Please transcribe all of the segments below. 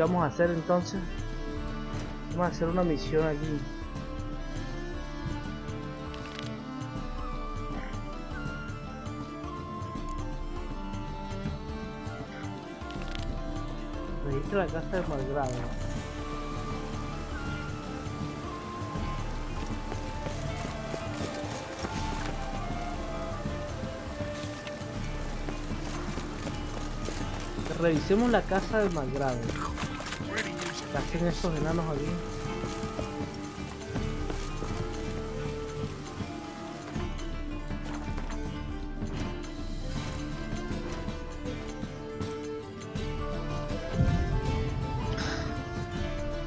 vamos a hacer entonces? Vamos a hacer una misión aquí. Registra la casa de malgrado. Revisemos la casa del malgrado. ¿Qué hacen estos enanos aquí?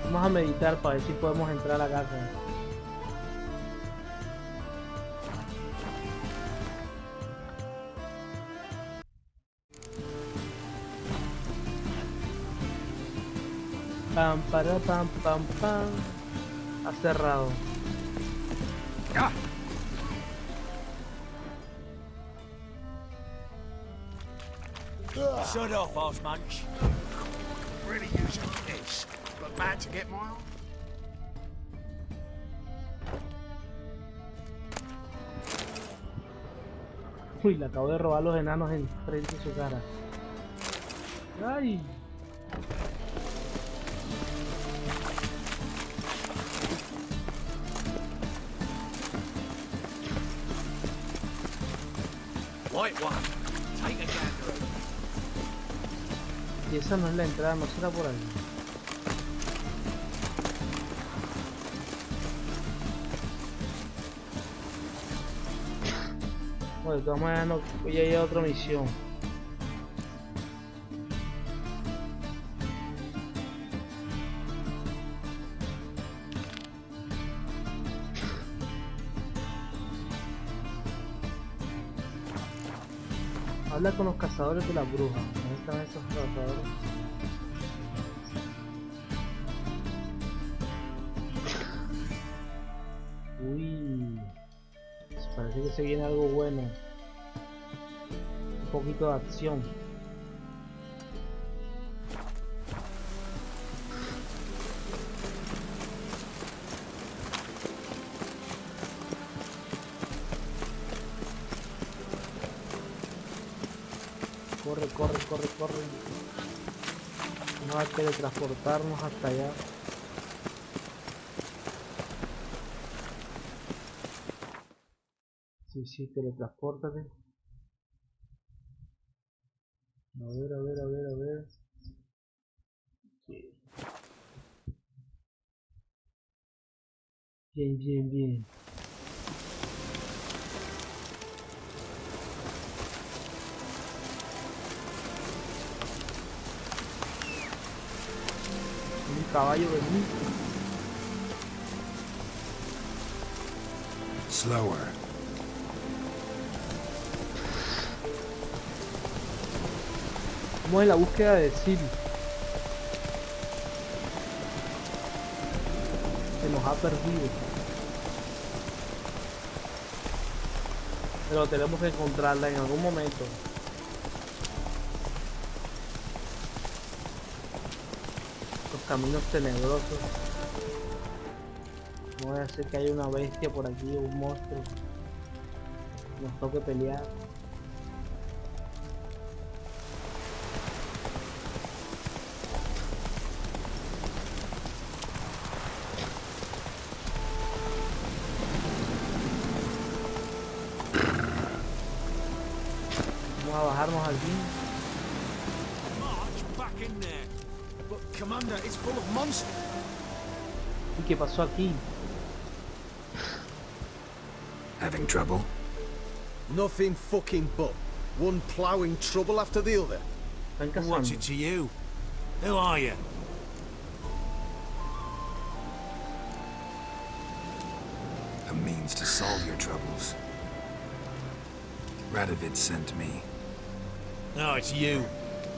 Vamos a meditar para ver si podemos entrar a la casa. Pam, para, pam, pam, pam. Ha cerrado. Shut off, Osmunch. Really use your piss, but bad to get mild. Uy, le acabo de robar los enanos en frente de su cara. ¡Ay! White one. Take a gander. Y esa no es la entrada, no será por ahí. Bueno, de todas maneras no voy a ir a otra misión. Habla con los cazadores de las brujas. ¿Dónde están esos cazadores? Uy, parece que se viene algo bueno. Un poquito de acción. Corre, corre, corre, corre. Vamos a teletransportarnos hasta allá. Sí, teletranspórtate. A ver, a ver, a ver, a ver. Sí. Bien, bien, bien. Un caballo de mí. Slower. Vamos en la búsqueda de Siri. Se nos ha perdido. Pero tenemos que encontrarla en algún momento. Los caminos tenebrosos. No voy a hacer que haya una bestia por aquí o un monstruo. Nos toque pelear. Vamos a bajarnos aquí. March back in there. But Commander, it's full of monsters. ¿Y qué pasó aquí? Having trouble? Nothing fucking but. One ploughing trouble after the other. Están What's cazando. it to you? Who are you? A means to solve your troubles. Radovid sent me. No, it's you.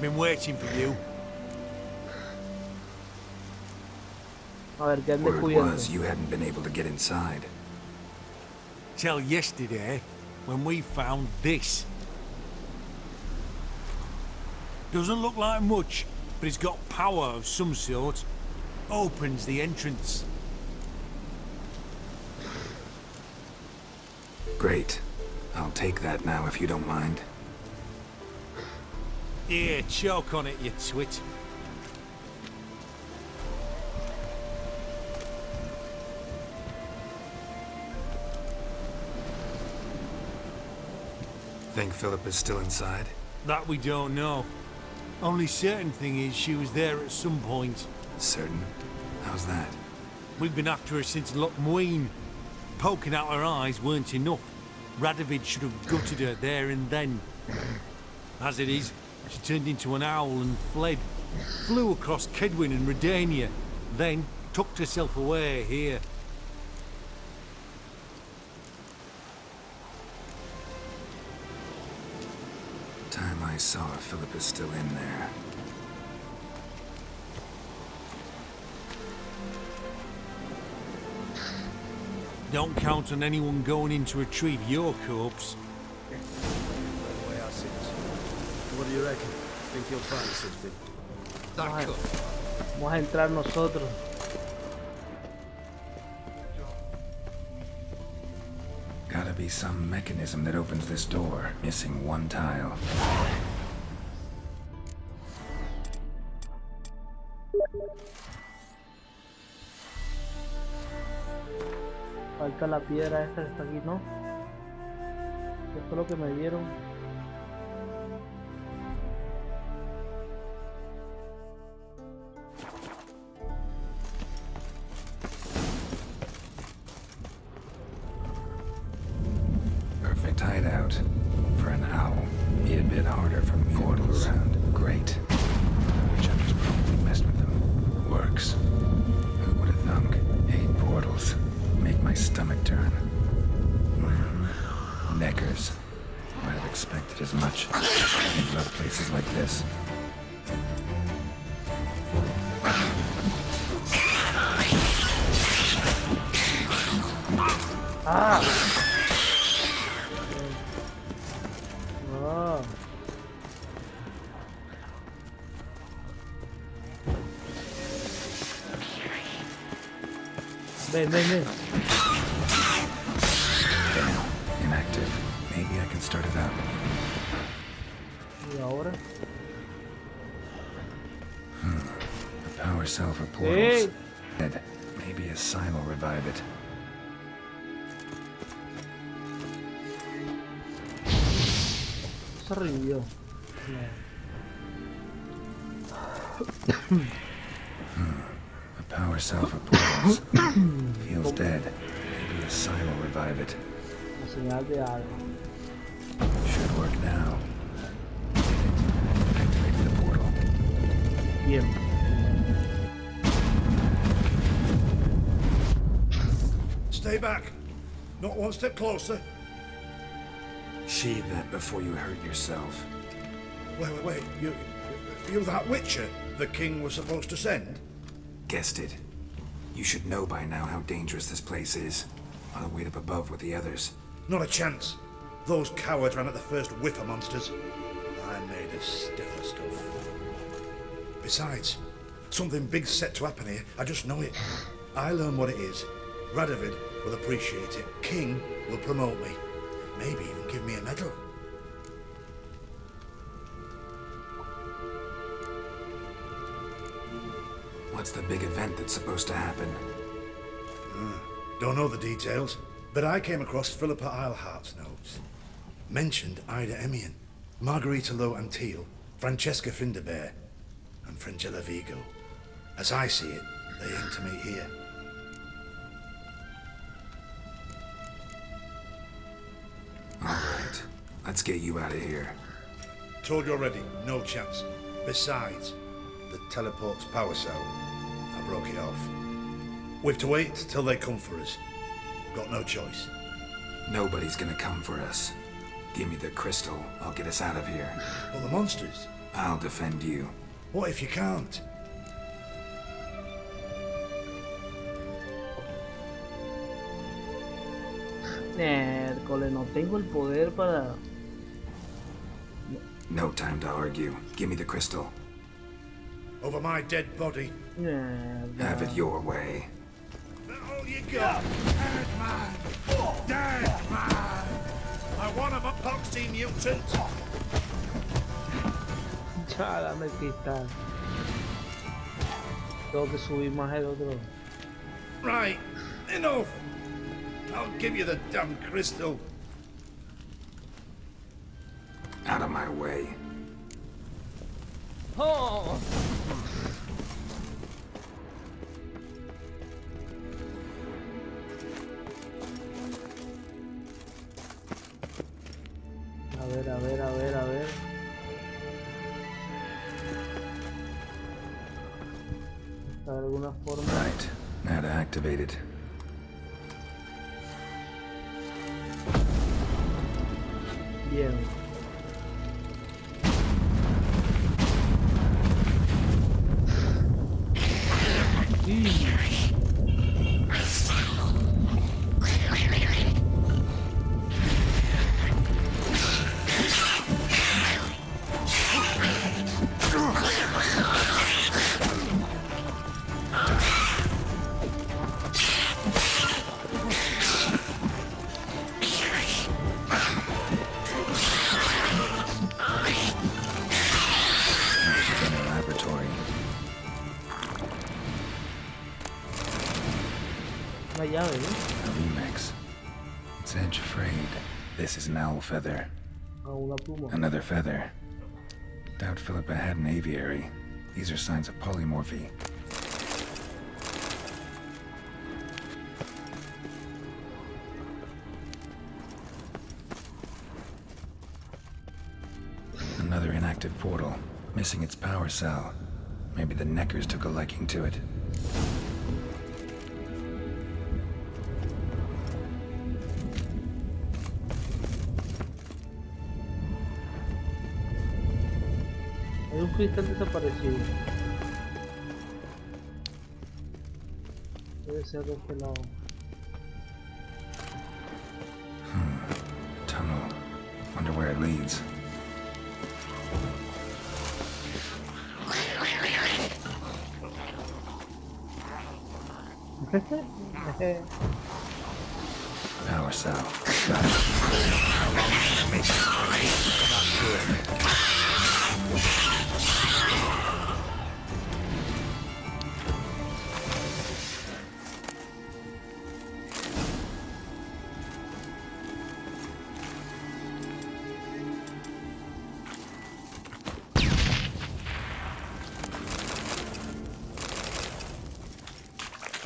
Been waiting for you. A ver, que ande Word cuidando. was you hadn't been able to get inside. Till yesterday, when we found this. Doesn't look like much, but it's got power of some sort. Opens the entrance. Great. I'll take that now if you don't mind. Here, choke on it, you twit. Think Philip is still inside? That we don't know. Only certain thing is she was there at some point. Certain? How's that? We've been after her since Lochmuin. Poking out her eyes weren't enough. Radovid should have gutted her there and then. As it is, she turned into an owl and fled. Flew across Kedwin and Redania, then tucked herself away here. Time I saw if Philip is still in there. Don't count on anyone going in to retrieve your corpse. By the way I see it. What do you reckon? Think you'll find something? That could. Vamos a entrar nosotros. Gotta be some mechanism that opens this door. Missing one tile. Falta la piedra esta que está aquí, ¿no? Esto es lo que me dieron. Perfect hideout. For an owl. Be a bit harder for me to move around. Great. The witch hunters probably messed with them. Works. Who would have thunk? 8 portals. Make my stomach turn. Neckers. Might have expected as much. I love places like this. Ah. Oh. Ven, ven, ven. Damn. Inactive. Maybe I can start it up. Y ahora. The power cell for portals. Hey. Dead. Maybe a sign will revive it. Se revivió. A power cell for portals. Feels dead. Maybe a sign will revive it. La señal de algo. Should work now. Activate the portal. Bien. Stay back. Not one step closer. Sheathe that before you hurt yourself. Wait. You that Witcher the king was supposed to send? Guessed it. You should know by now how dangerous this place is. I'll wait up above with the others. Not a chance. Those cowards ran at the first whiff of monsters. I made a stiffer stuff. Besides, something big's set to happen here. I just know it. I learn what it is. Radovid will appreciate it. King will promote me. Maybe even give me a medal. What's the big event that's supposed to happen? Don't know the details, but I came across Philippa Eilhart's notes. Mentioned Ida Emian, Margarita Lowe Antil, Francesca Finderbear, and Frangella Vigo. As I see it, they aim to meet here. Alright, let's get you out of here. Told you already, no chance. Besides, the teleport's power cell, I broke it off. We've to wait till they come for us. Got no choice. Nobody's gonna come for us. Give me the crystal, I'll get us out of here. But the monsters, I'll defend you. what if you can't? Miércoles, no tengo el poder para... No time to argue. Give me the crystal. over my dead body. Have it your way. That all you got? Dead man! Dead man! I want him a poxy mutant! Ya, dame el cristal. Tengo que subir más el otro. Right, enough! I'll give you the damn crystal. Out of my way. ¡Oh! A ver, a ver, a ver, a ver. ¿De alguna forma? Right. Now to activate it. Bien. In a laboratory. Una llave, ¿no? A remix. It's edge frayed. This is an owl feather. Ah, una pluma. Another feather. Doubt Philippa had an aviary. These are signs of polymorphy. Another inactive portal, missing its power cell. Maybe the Neckers took a liking to it. Hay un cristal desaparecido. Debe ser de este lado. Tunnel. Wonder where it leads. Power cell. Got it.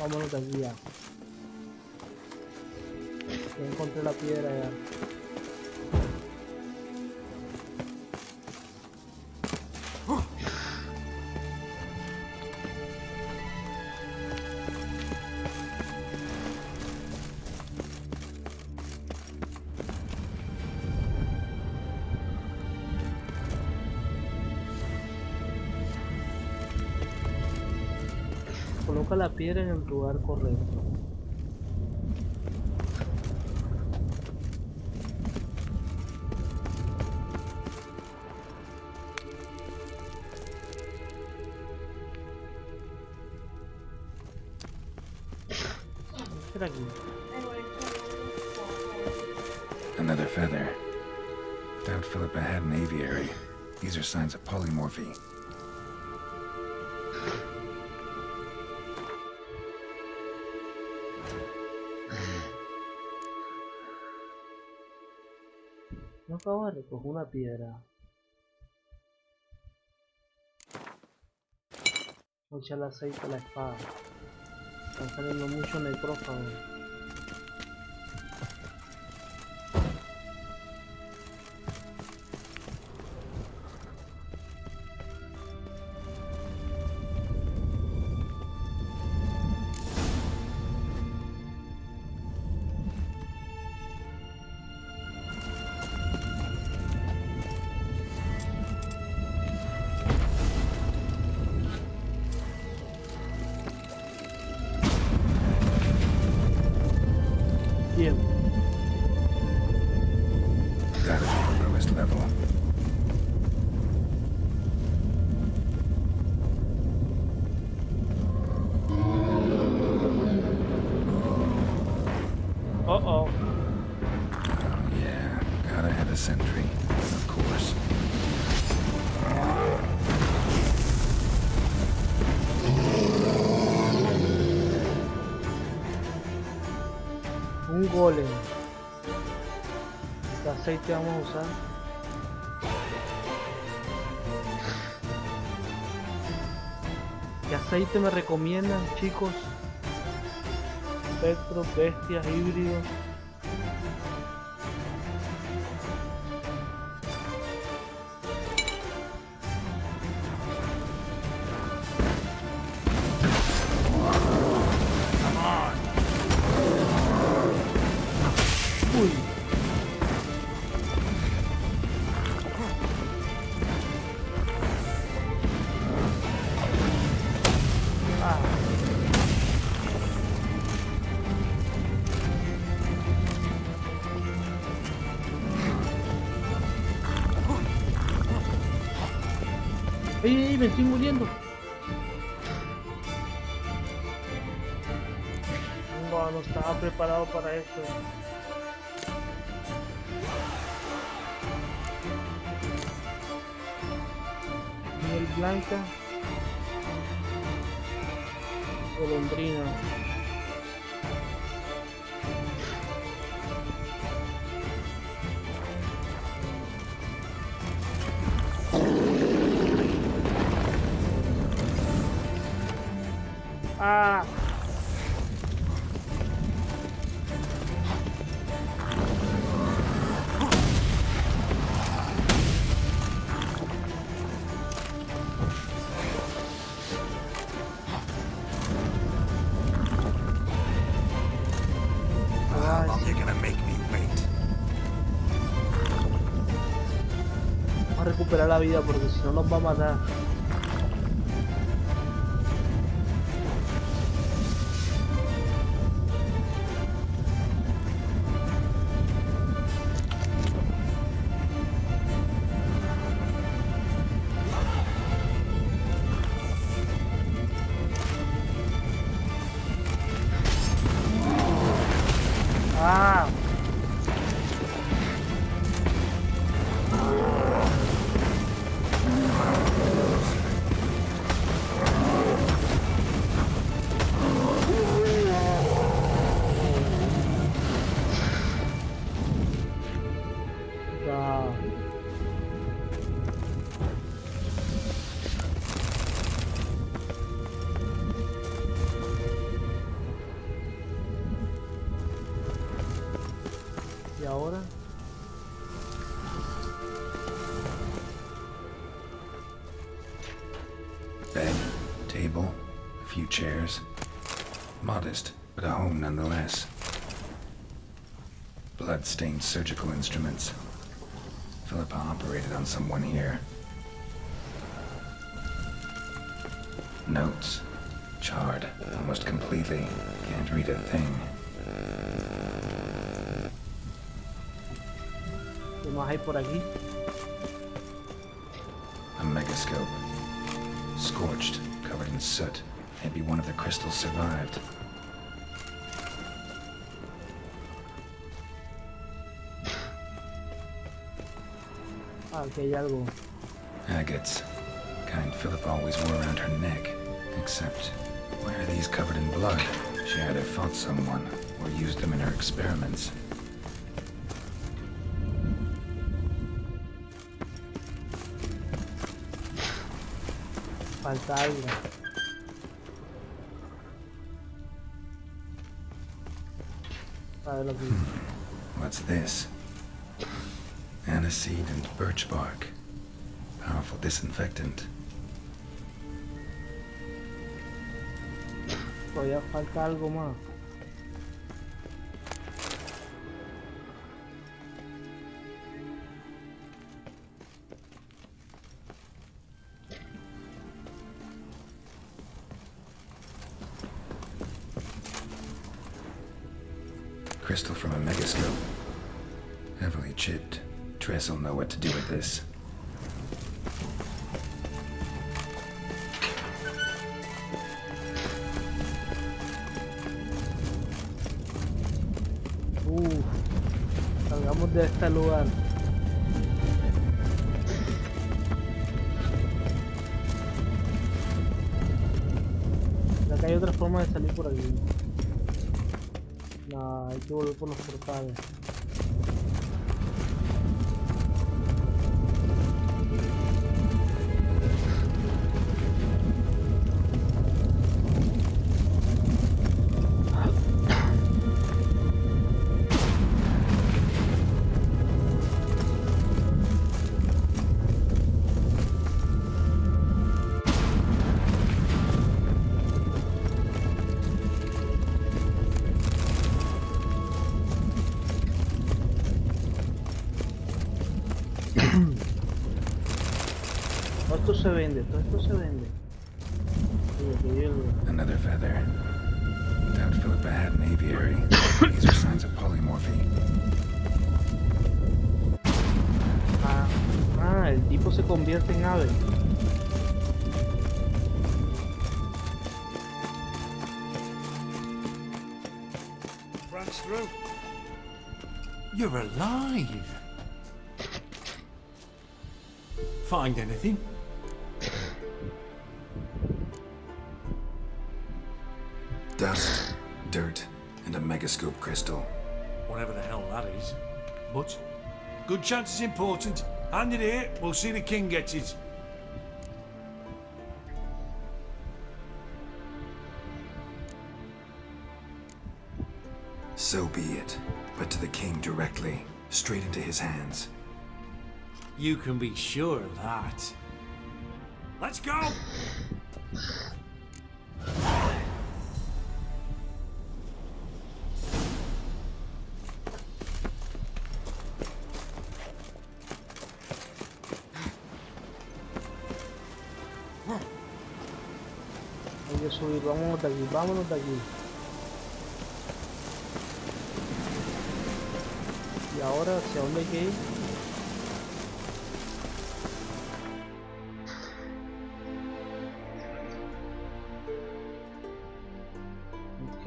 Vámonos de aquí ya. Ya encontré la piedra ya. Coloca la piedra en el lugar correcto. Espera aquí. Another feather. Doubt Philippa had an aviary. These are signs of polymorphy. No acabo de recoger una piedra. Voy a echarle aceite a la espada. Están saliendo mucho necrófagos. Bien. Gotta be the lowest level. a sentry, of course. Un golem. ¿Qué aceite vamos a usar? ¿Qué aceite me recomiendan, chicos? Espectros, bestias, híbridos. Uy. Ah. ¡Ey, ey! Me estoy muriendo. No estaba preparado para esto. Miel blanca. Golondrina. Ah. How long are you gonna make me wait? Vamos a recuperar la vida porque si no nos va a matar. Ah. Ah. Y ahora Bed, table, a few chairs. Modest, but a home nonetheless. Blood-stained surgical instruments. Philippa operated on someone here. Notes. Charred, almost completely. Can't read a thing. ¿qué más hay por aquí? A megascope. Scorched, covered in soot. Maybe one of the crystals survived. Ah, aquí hay algo. Agates. Kind Philip always wore around her neck. Except, why are these covered in blood? She either fought someone or used them in her experiments. Falta algo. A ver lo que dice. What's this? Aniseed and birch bark. Powerful disinfectant. Todavía falta algo más. Crystal from a megascope. Heavily chipped. Tress will know what to do with this. Salgamos de este lugar. forma de salir por aquí. Nah, hay que volver por los portales. Todo esto se vende, todo esto se vende. Oye, que yo Another feather. Doubt Philippa had an aviary. These are signs of polymorphy. el tipo se convierte en ave. Runs through. You're alive. Find anything? Dust, dirt, and a megascope crystal. Whatever the hell that is. But good chance it's important. Hand it here, we'll see the king gets it. So be it, but to the king directly, straight into his hands. You can be sure of that. Let's go! Hay que subir, vámonos de aquí, vámonos de aquí. Y ahora, ¿hacia dónde hay que ir? Ok.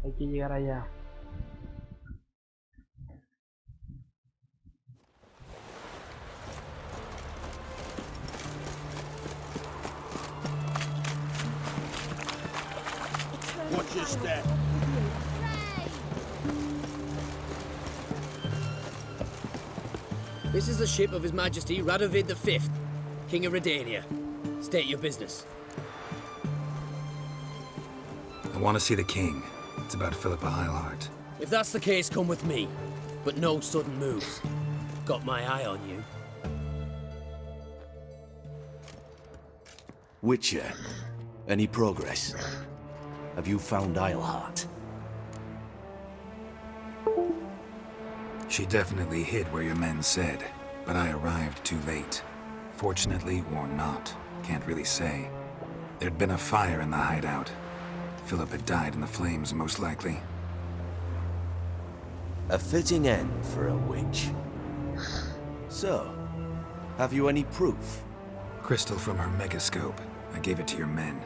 Hay que llegar allá. Watch your step. This is the ship of His Majesty Radovid V, King of Redania. State your business. I want to see the king. It's about Philippa Eilhart. If that's the case, come with me. But no sudden moves. Got my eye on you. Witcher, any progress? Have you found Eilhart? She definitely hid where your men said, but I arrived too late. Fortunately or not, can't really say. There'd been a fire in the hideout. Philip had died in the flames, most likely. A fitting end for a witch. So, have you any proof? Crystal from her megascope. I gave it to your men.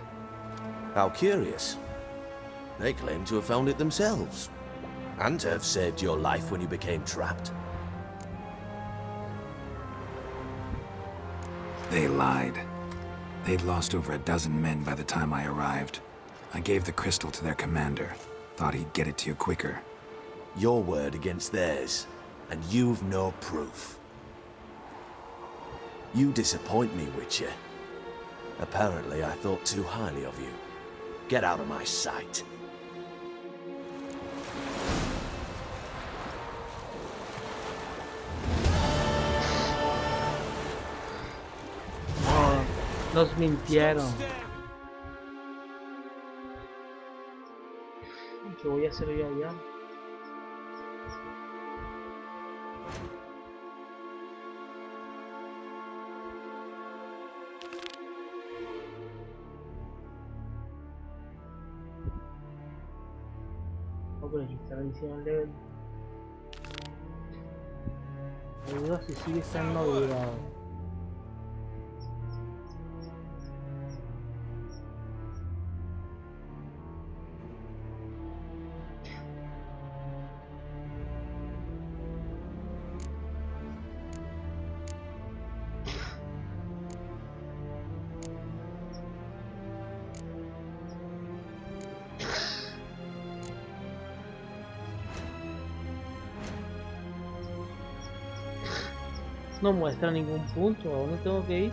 How curious. They claim to have found it themselves. And to have saved your life when you became trapped. They lied. They'd lost over a dozen men by the time I arrived. I gave the crystal to their commander. Thought he'd get it to you quicker. Your word against theirs, and you've no proof. You disappoint me, Witcher. Apparently I thought too highly of you. Get out of my sight. Oh, nos mintieron. ¿Qué voy a hacer yo allá? Oh, pero aquí está la edición level. Me duda si sigue estando durado. No muestra ningún punto. ¿A dónde tengo que ir?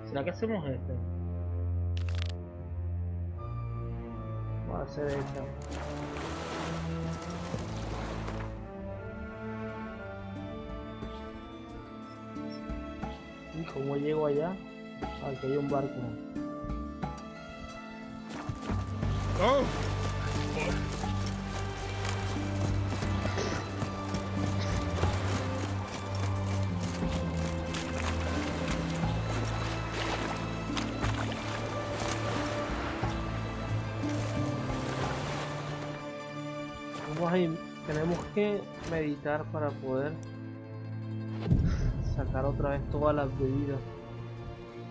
¿Será que hacemos este? Vamos a hacer esta. ¿Y cómo llego allá? Aquí hay un barco. Oh! Tenemos que meditar para poder sacar otra vez todas las bebidas,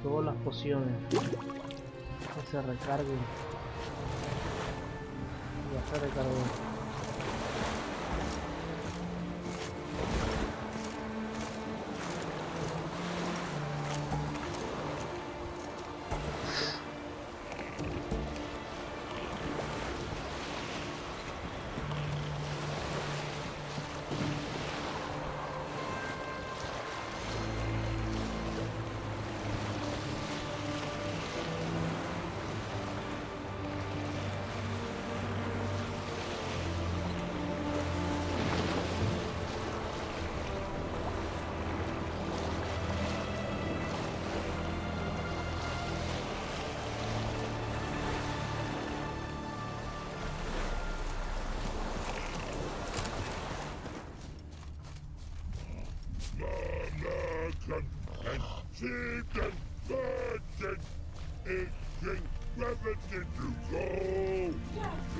todas las pociones, que se recarguen. Ya se recargó. Chicken virgin is king revenue to go.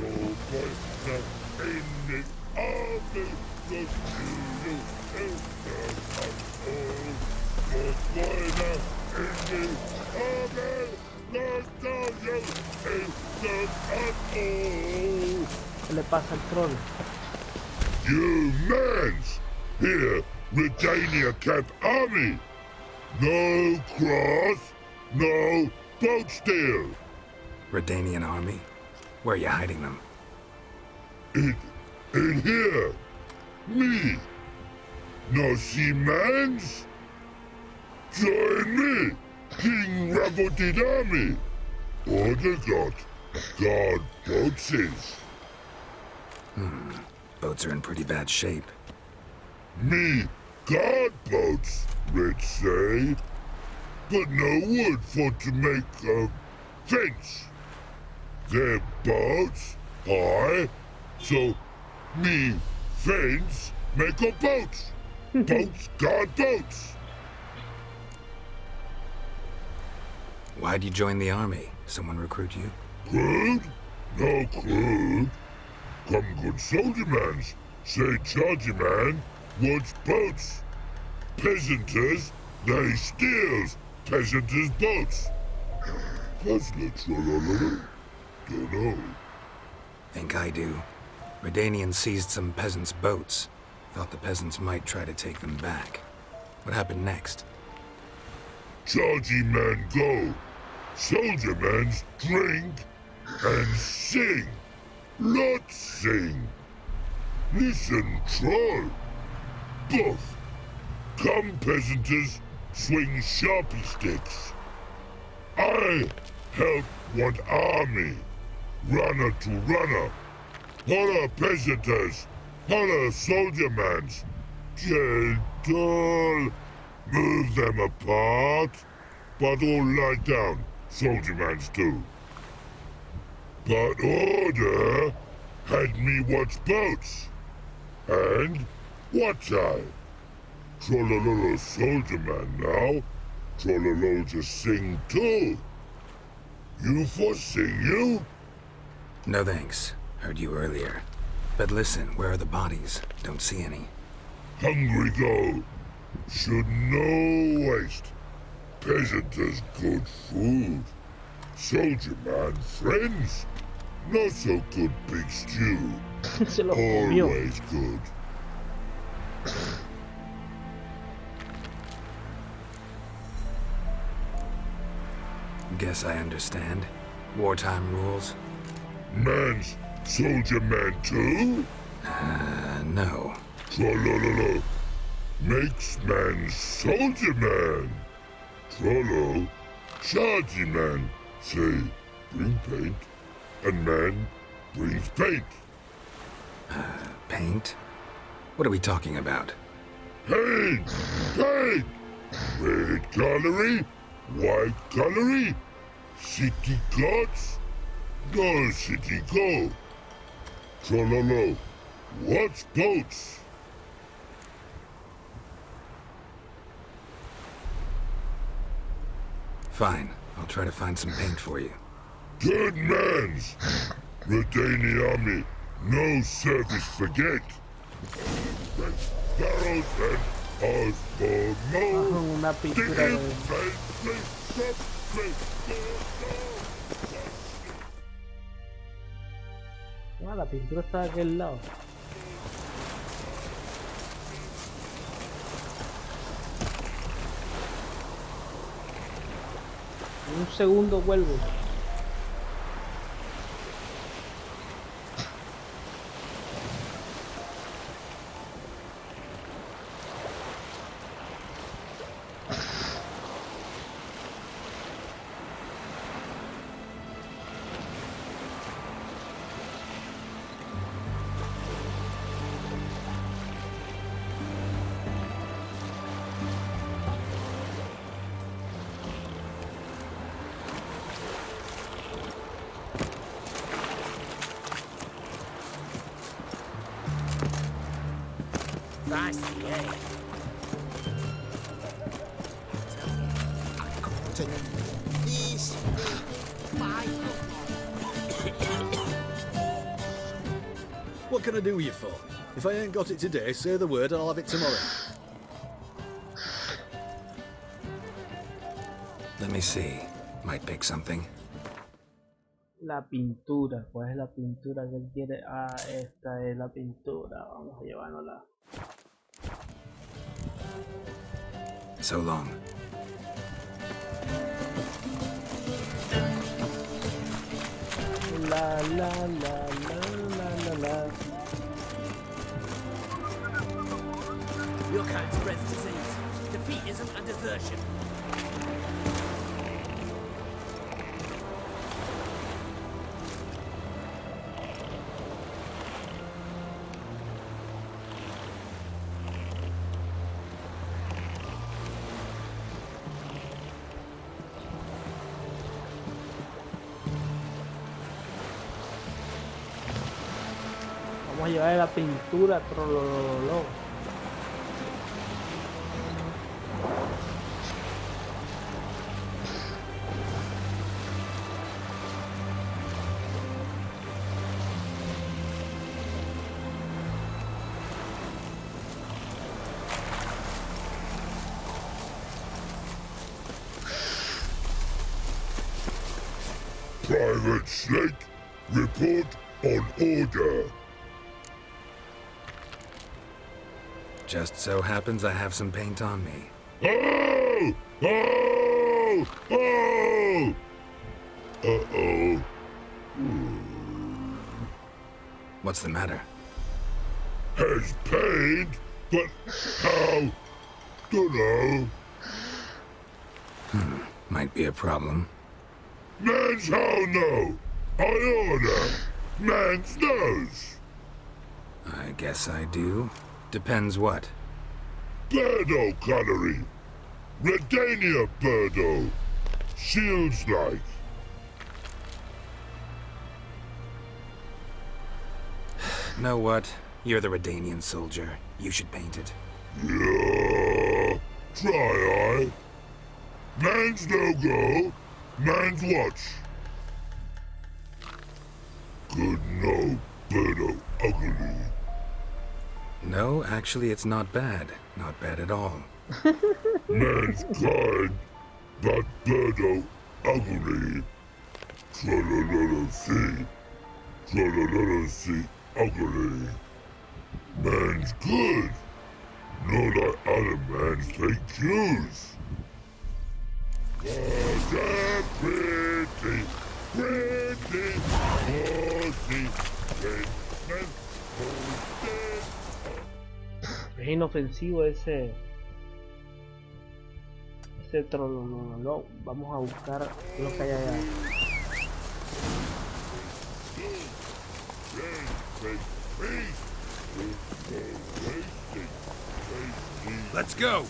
No poison in the army, the children in the household. No poison in the army, the children in the household. ¿Qué le pasa al troll? You mans! Here, Redania Camp Army! No cross, no boat steal! Redanian army? Where are you hiding them? In here! Me! No seamans? Join me! King Rabbitted Army! Order got guard boats is. Boats are in pretty bad shape. Me guard boats, let's say. But no wood for to make a fence. Their boats high, so me fence make a boats. Boats guard boats. Why'd you join the army? Someone recruit you? Crude? No crude. Come good soldier mans. Say chargy man wants boats. Peasanters, they steals peasanters' boats. Puzzler trollolo? Dunno. Think I do. Redanians seized some peasants' boats. Thought the peasants might try to take them back. What happened next? Chargy man go. Soldier mans drink and sing. Lot sing. Listen, troll. Both. Come, peasanters, swing sharpie sticks. I help one army. Runner to runner. Holla, peasanters. Holla, soldier mans. Gentle. Move them apart. But all lie down. Soldier mans too. But order had me watch boats. And watch I. Trollololo soldier man now. Trollolo just sing too. You for sing you? No thanks. Heard you earlier. But listen, where are the bodies? Don't see any. Hungry go. Should no waste. Peasant has good food. Soldier man friends. Not so good big stew. Se los comió. Always good. Guess I understand. Wartime rules? Man's soldier man too? No. Trollololo. Makes man soldier man. Trollo. Chargy man. Say, bring paint. And man brings paint. Paint? What are we talking about? Paint! Paint! Red colory, white colory, city gods, no city go. Trollolo, what's boats? Fine. I'll try to find some paint for you. Good mans! Redani army, no service forget. Red barrels and ours for Bajo more. una pintura de... Ah, la pintura está de aquel lado. En un segundo vuelvo. I see, eh? These 5. What can I do with you for? If I ain't got it today, say the word and I'll have it tomorrow. Let me see. Might pick something. La pintura, ¿cuál es la pintura que él quiere? Ah, esta es la pintura, vamos a llevárnosla. So long. La la la la la la la. Your kind spreads disease. Defeatism and desertion. Vamos a llevar la pintura trolololo. Private Snake, report on order. Just so happens I have some paint on me. Oh! Oh! Oh! Uh-oh. What's the matter? Has paint, but how? Dunno. Might be a problem. Man's how no. I order. Man's knows. I guess I do. Depends what. Birdo coloring. Redania Birdo. Shields like. Know what? You're the Redanian soldier. You should paint it. Yeah. Try I. Man's no go, man's watch. Good no, birdo ugly. No, actually, it's not bad. Not bad at all. Man's kind, but birdo ugly. Tra-la-la-la-see, tra-la-la-la-see ugly. Man's good, no like other man's take cues. What a pretty, pretty pussy, man, Es inofensivo ese trolololo. Vamos a buscar lo que hay allá. Let's go!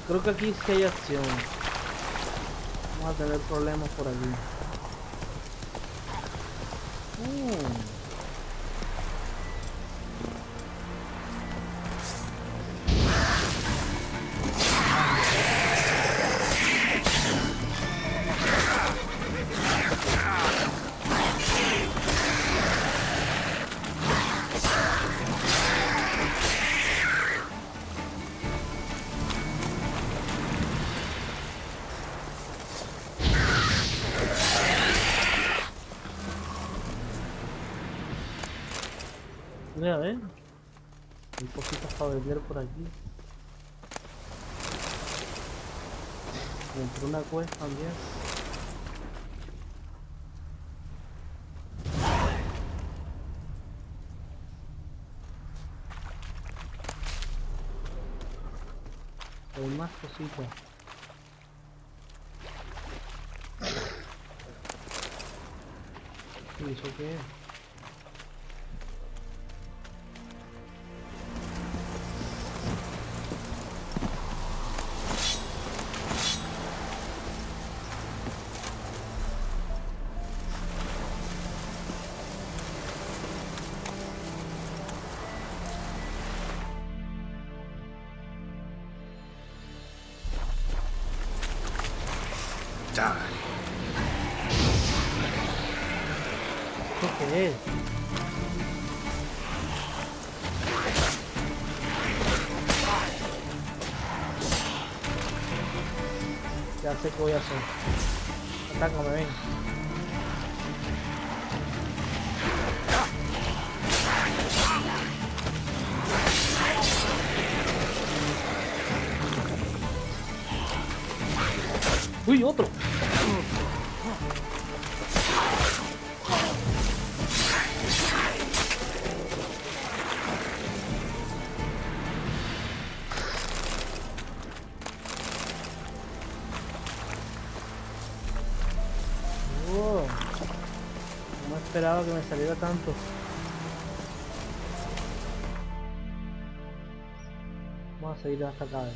Creo que aquí sí hay acción. Vamos a tener problemas por aquí. Mira, a ver. Hay cositas para vender por aquí. Entró una quest también. Hay más cositas. ¿Y eso qué es? ¿Esto qué es? Ya sé qué voy a hacer. Atácame, ven. ¡Uy, otro! No esperaba que me saliera tanto. Vamos a seguir hasta acá.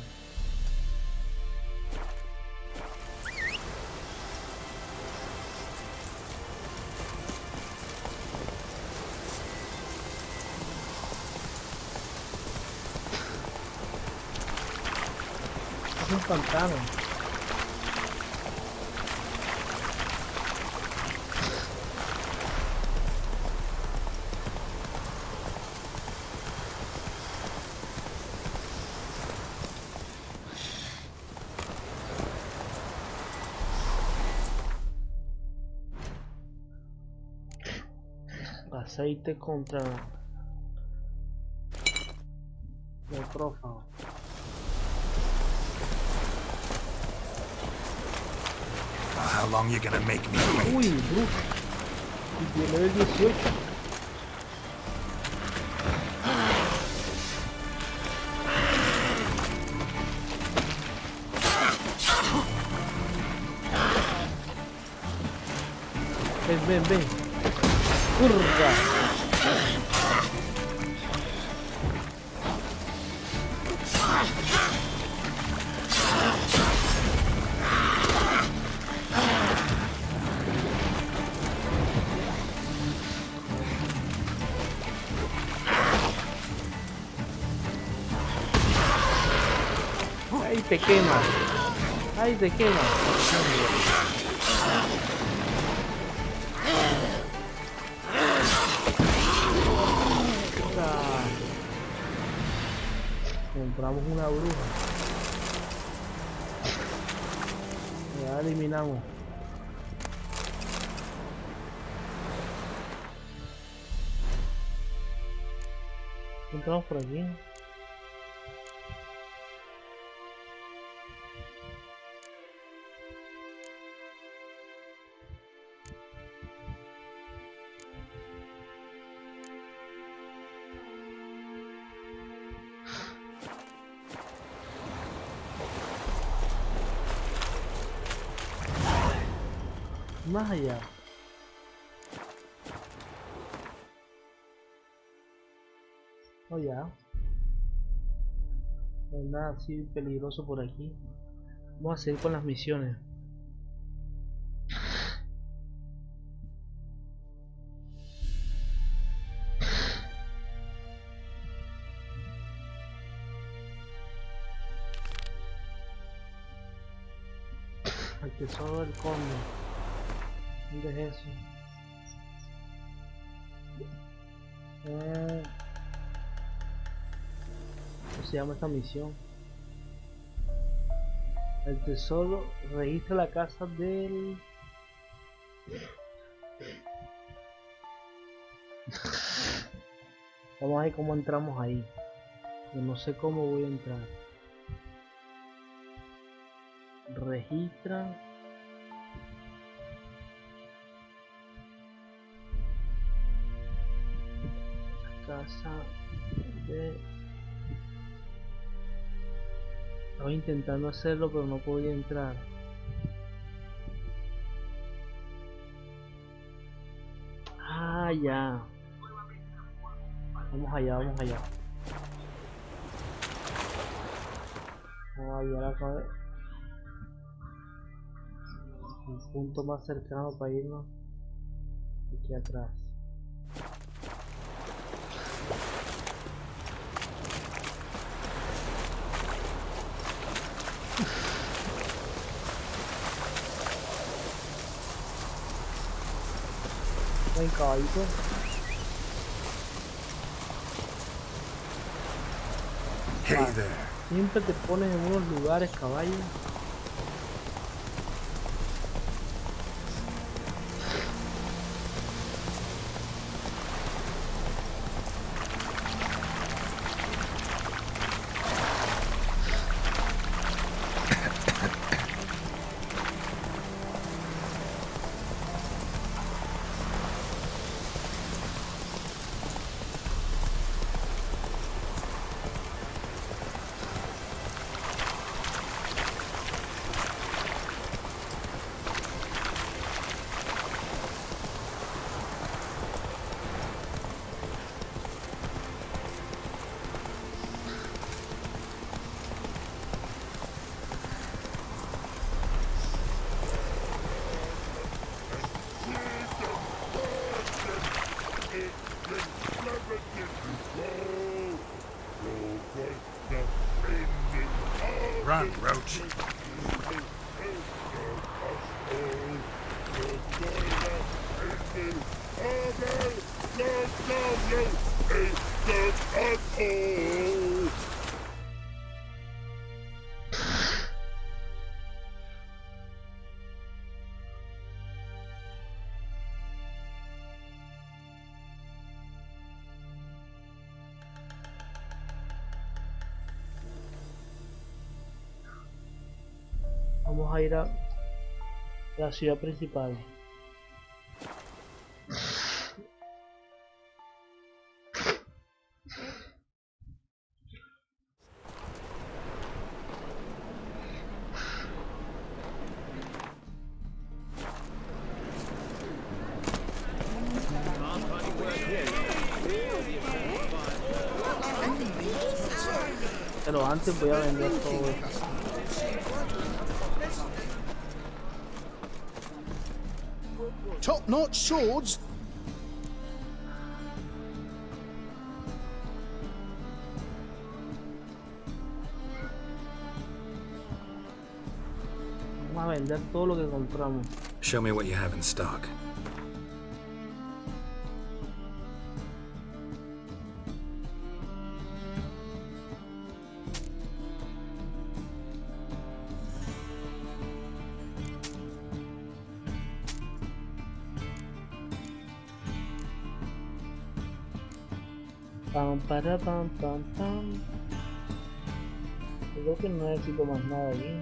Es un pantano. Aceite contra nitrófano. How long you gonna make me wait? Uy, brujo. Y tiene el 18. Ven, ven. Curva. te quema! ¡Ay, te quema! Ah, compramos una bruja. Ya la eliminamos. Entramos por aquí. Más allá. Oh, ya. No hay nada así peligroso por aquí. Vamos a seguir con las misiones. El tesoro del conde. ¿Dónde es eso? ¿Cómo se llama esta misión? El tesoro registra la casa del... Vamos a ver cómo entramos ahí. Yo no sé cómo voy a entrar. Registra. Casa de... Estaba intentando hacerlo pero no podía entrar. Ah, ya. Vamos allá, vamos allá. Ah, ya la acabé. El punto más cercano para irnos aquí atrás. Ven, caballito. Hey there. Siempre te pones en unos lugares, caballo. Run, Roach. Vamos a ir a la ciudad principal. Pero antes voy a vender todo esto. Top-notch swords. a vender todo lo que compramos. Show me what you have in stock. Pam, para, pam, pam, pam. Creo que no necesito más nada aquí.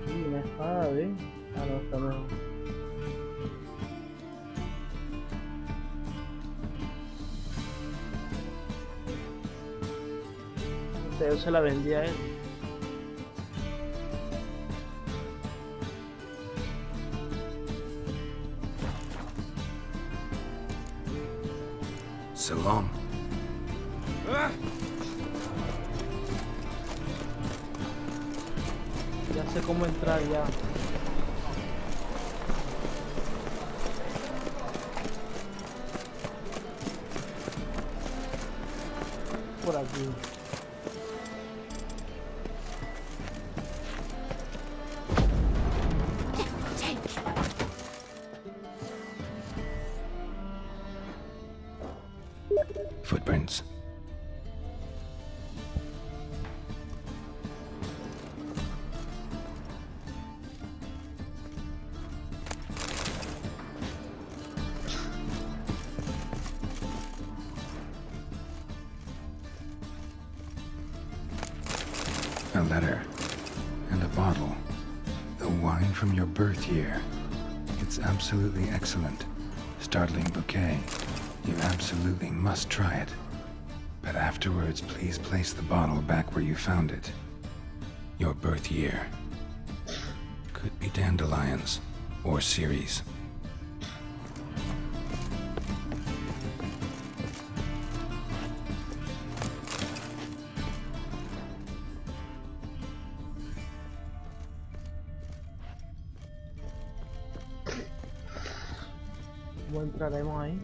Y una espada, ¿ves? Ah, no, está mejor. Yo se la vendí a él. So long. Ya sé cómo entrar ya. Por aquí. Footprints. A letter and a bottle. The wine from your birth year. It's absolutely excellent. Startling bouquet. You absolutely must try it. But afterwards, please place the bottle back where you found it. Your birth year. Could be dandelions or Ceres. ¿Cómo entraremos ahí?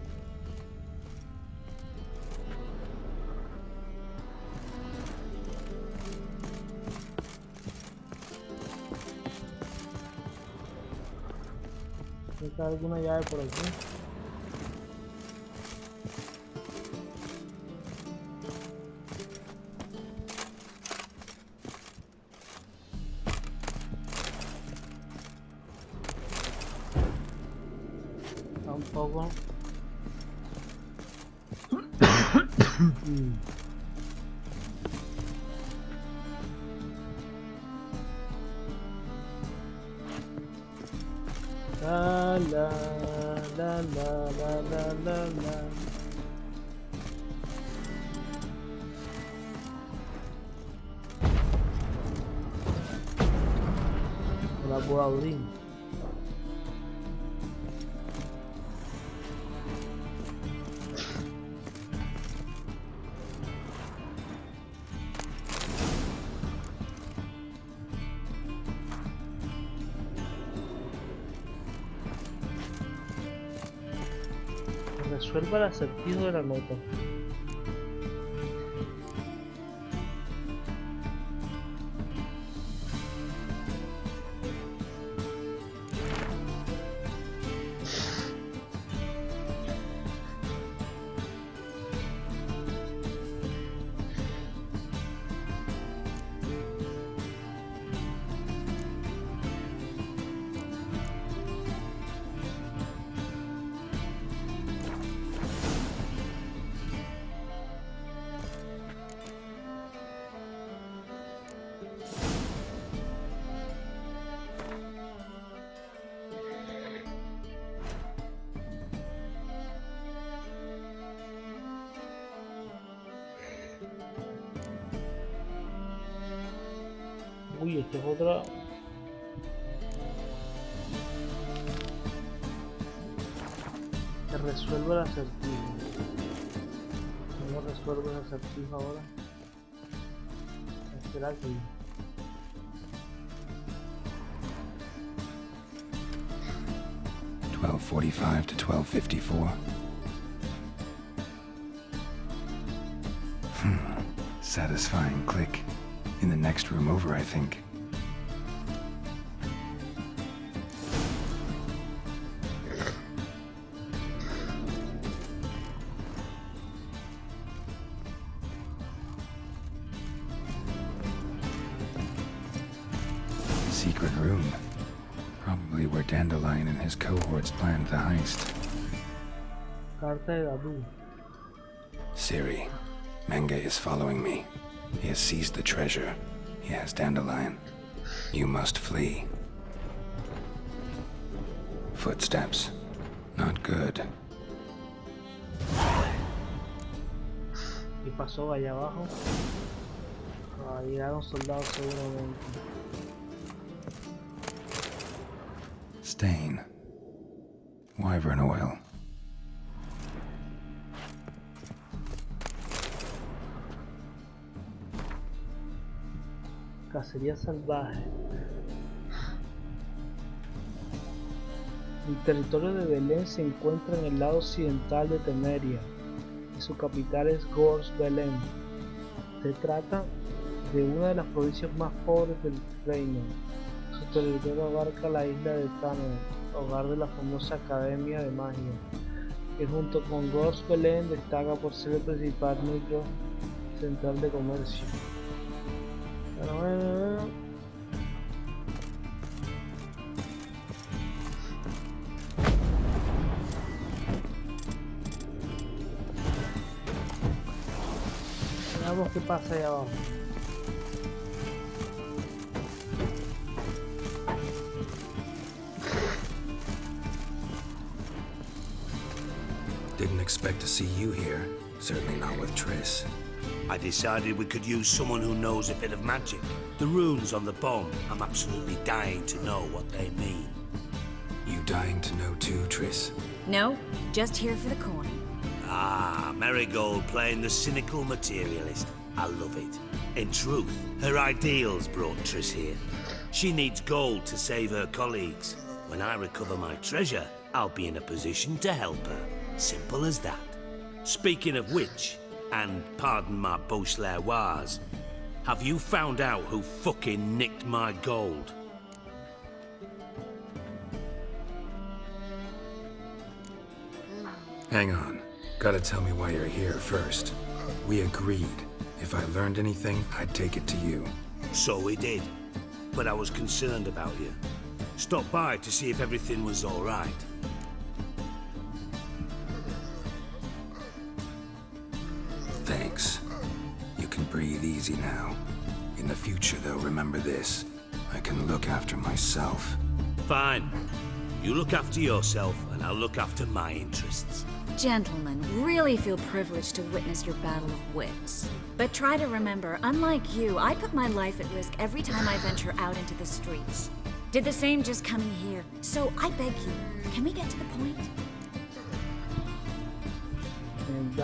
¿Está alguna llave por aquí? Tampoco. La la la la la la la la. No la puedo abrir. Resuelva el acertijo de la nota. Uy, esta es otra. Que resuelve el acertijo. ¿Cómo resuelve el acertijo ahora? Espera aquí. $12:45 to $12:54. Satisfying click. In the next room over, I think. secret room. Probably where Dandelion and his cohorts planned the heist. Carta de Dabu. Siri, Menge is following me. He has seized the treasure. He has Dandelion. You must flee. Footsteps. Not good. ¿Qué pasó allá abajo? Ah, llegaron soldados seguramente. Stain. Wyvern oil. Cacería salvaje. El territorio de Belén se encuentra en el lado occidental de Temeria y su capital es Gors Belén. Se trata de una de las provincias más pobres del reino. Su territorio abarca la isla de Tanner, hogar de la famosa Academia de Magia, que junto con Gors Belén destaca por ser el principal núcleo central de comercio. Pero bueno. Veamos qué pasa allá abajo. Didn't expect to see you here. Certainly not with Triss. I decided we could use someone who knows a bit of magic. The runes on the bomb, I'm absolutely dying to know what they mean. You dying to know too, Triss? No, just here for the coin. Ah, Marigold playing the cynical materialist. I love it. In truth, her ideals brought Triss here. She needs gold to save her colleagues. When I recover my treasure, I'll be in a position to help her. Simple as that. Speaking of which, and pardon my Beauclervoise, have you found out who fucking nicked my gold? Hang on. Gotta tell me why you're here first. We agreed. If I learned anything, I'd take it to you. So we did. But I was concerned about you. Stopped by to see if everything was all right. Thanks. You can breathe easy now. In the future, though, remember this. I can look after myself. Fine. You look after yourself, and I'll look after my interests. Gentlemen, really feel privileged to witness your battle of wits. But try to remember, unlike you, I put my life at risk every time I venture out into the streets. Did the same just coming here. So I beg you, can we get to the point? And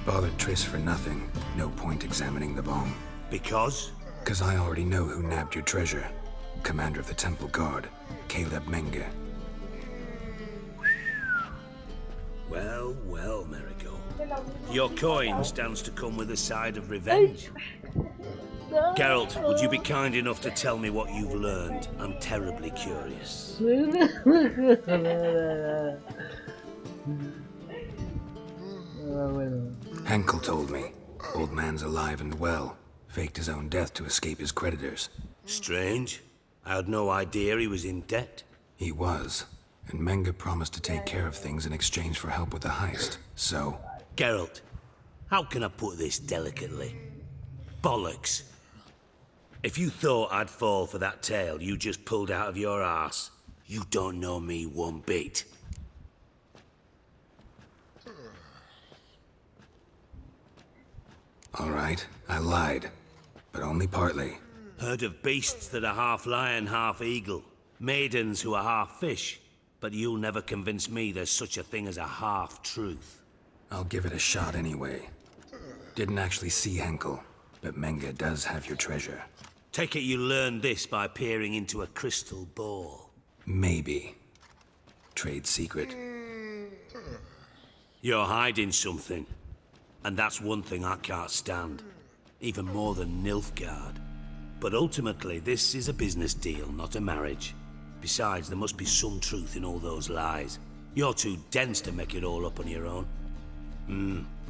Bothered Triss for nothing. No point examining the bomb. Because? 'Cause I already know who nabbed your treasure. Commander of the Temple Guard, Caleb Menge. Well, well, Marigold. Your coin stands to come with a side of revenge. Geralt, would you be kind enough to tell me what you've learned? I'm terribly curious. Henkel told me. Old man's alive and well. Faked his own death to escape his creditors. Strange. I had no idea he was in debt. He was. And Menge promised to take care of things in exchange for help with the heist. So... Geralt, how can I put this delicately? Bollocks. If you thought I'd fall for that tale you just pulled out of your arse, you don't know me one bit. All right, I lied. But only partly. Heard of beasts that are half lion, half eagle. Maidens who are half fish. But you'll never convince me there's such a thing as a half-truth. I'll give it a shot anyway. Didn't actually see Henkel, but Menge does have your treasure. Take it you learned this by peering into a crystal ball. Maybe. Trade secret. You're hiding something. And that's one thing I can't stand. Even more than Nilfgaard. But ultimately, this is a business deal, not a marriage. Besides, there must be some truth in all those lies. You're too dense to make it all up on your own.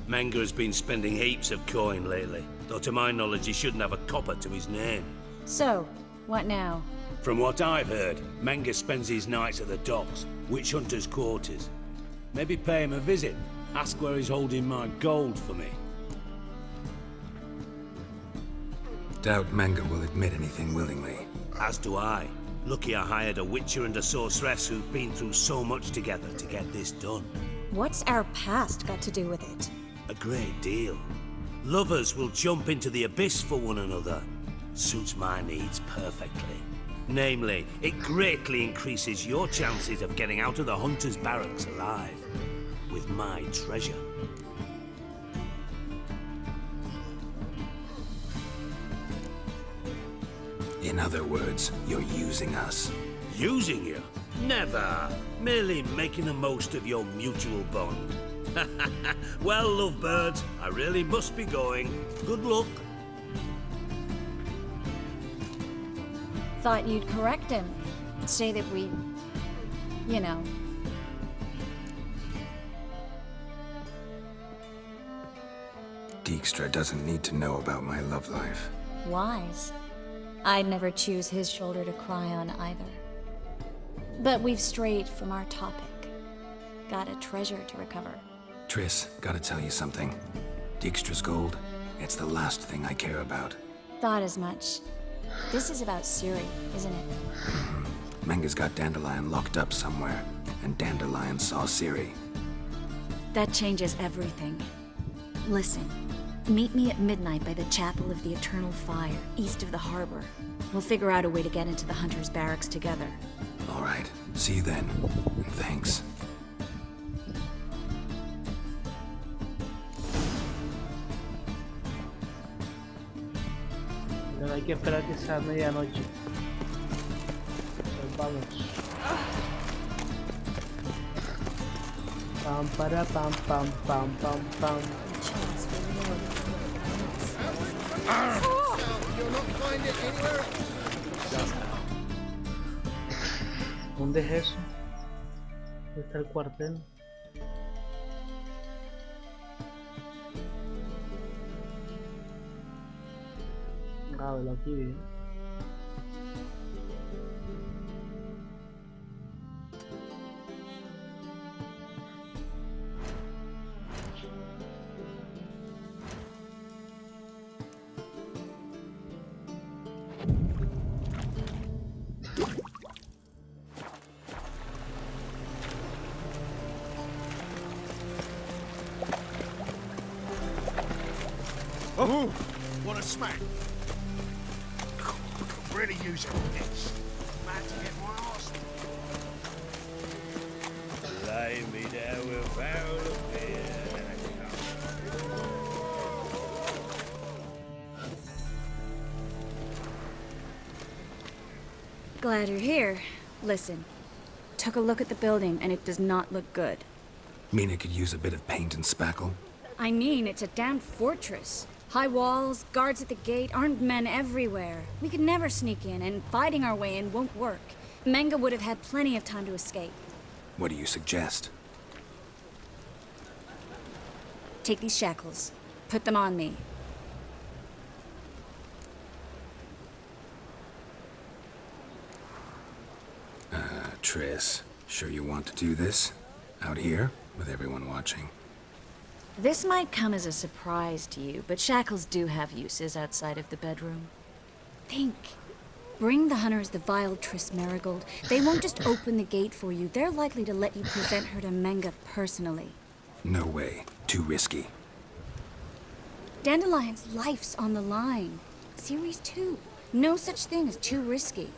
Menge has been spending heaps of coin lately. Though to my knowledge, he shouldn't have a copper to his name. So, what now? From what I've heard, Menga spends his nights at the docks, witch hunters' quarters. Maybe pay him a visit. Ask where he's holding my gold for me. Doubt Menga will admit anything willingly. As do I. Lucky I hired a witcher and a sorceress who've been through so much together to get this done. What's our past got to do with it? A great deal. Lovers will jump into the abyss for one another. Suits my needs perfectly. Namely, it greatly increases your chances of getting out of the hunter's barracks alive. With my treasure. In other words, you're using us. Using you? Never. Merely making the most of your mutual bond. Well, lovebirds, I really must be going. Good luck. Thought you'd correct him. Say that we... you know... Dijkstra doesn't need to know about my love life. wise. I'd never choose his shoulder to cry on either. But we've strayed from our topic. Got a treasure to recover. Triss, gotta tell you something. Dijkstra's gold, it's the last thing I care about. Thought as much. This is about Ciri, isn't it? Menga's got Dandelion locked up somewhere, and Dandelion saw Ciri. That changes everything. Listen, meet me at midnight by the Chapel of the Eternal Fire, east of the harbor. We'll figure out a way to get into the Hunter's barracks together. All right, see you then. And thanks. Pero hay que esperar que sea medianoche. Pues vamos. Pam para pam pam pam pam pam. You'll not find it anywhere. ¿Dónde es eso? ¿Dónde está el cuartel? Ah, velo aquí bien. Oh, what a smack! Could really use it this. Mad to get my arse. Lay me down with barrel of beer. Glad you're here. Listen, took a look at the building and it does not look good. Mina could use a bit of paint and spackle. I mean, it's a damned fortress. High walls, guards at the gate, armed men everywhere. We could never sneak in, and fighting our way in won't work. Menga would have had plenty of time to escape. What do you suggest? Take these shackles. Put them on me. Triss, sure you want to do this? Out here, with everyone watching? This might come as a surprise to you, but shackles do have uses outside of the bedroom. Think. Bring the hunters the vile Triss Marigold. They won't just open the gate for you. They're likely to let you present her to Menga personally. No way. Too risky. Dandelion's life's on the line. Series 2. No such thing as too risky.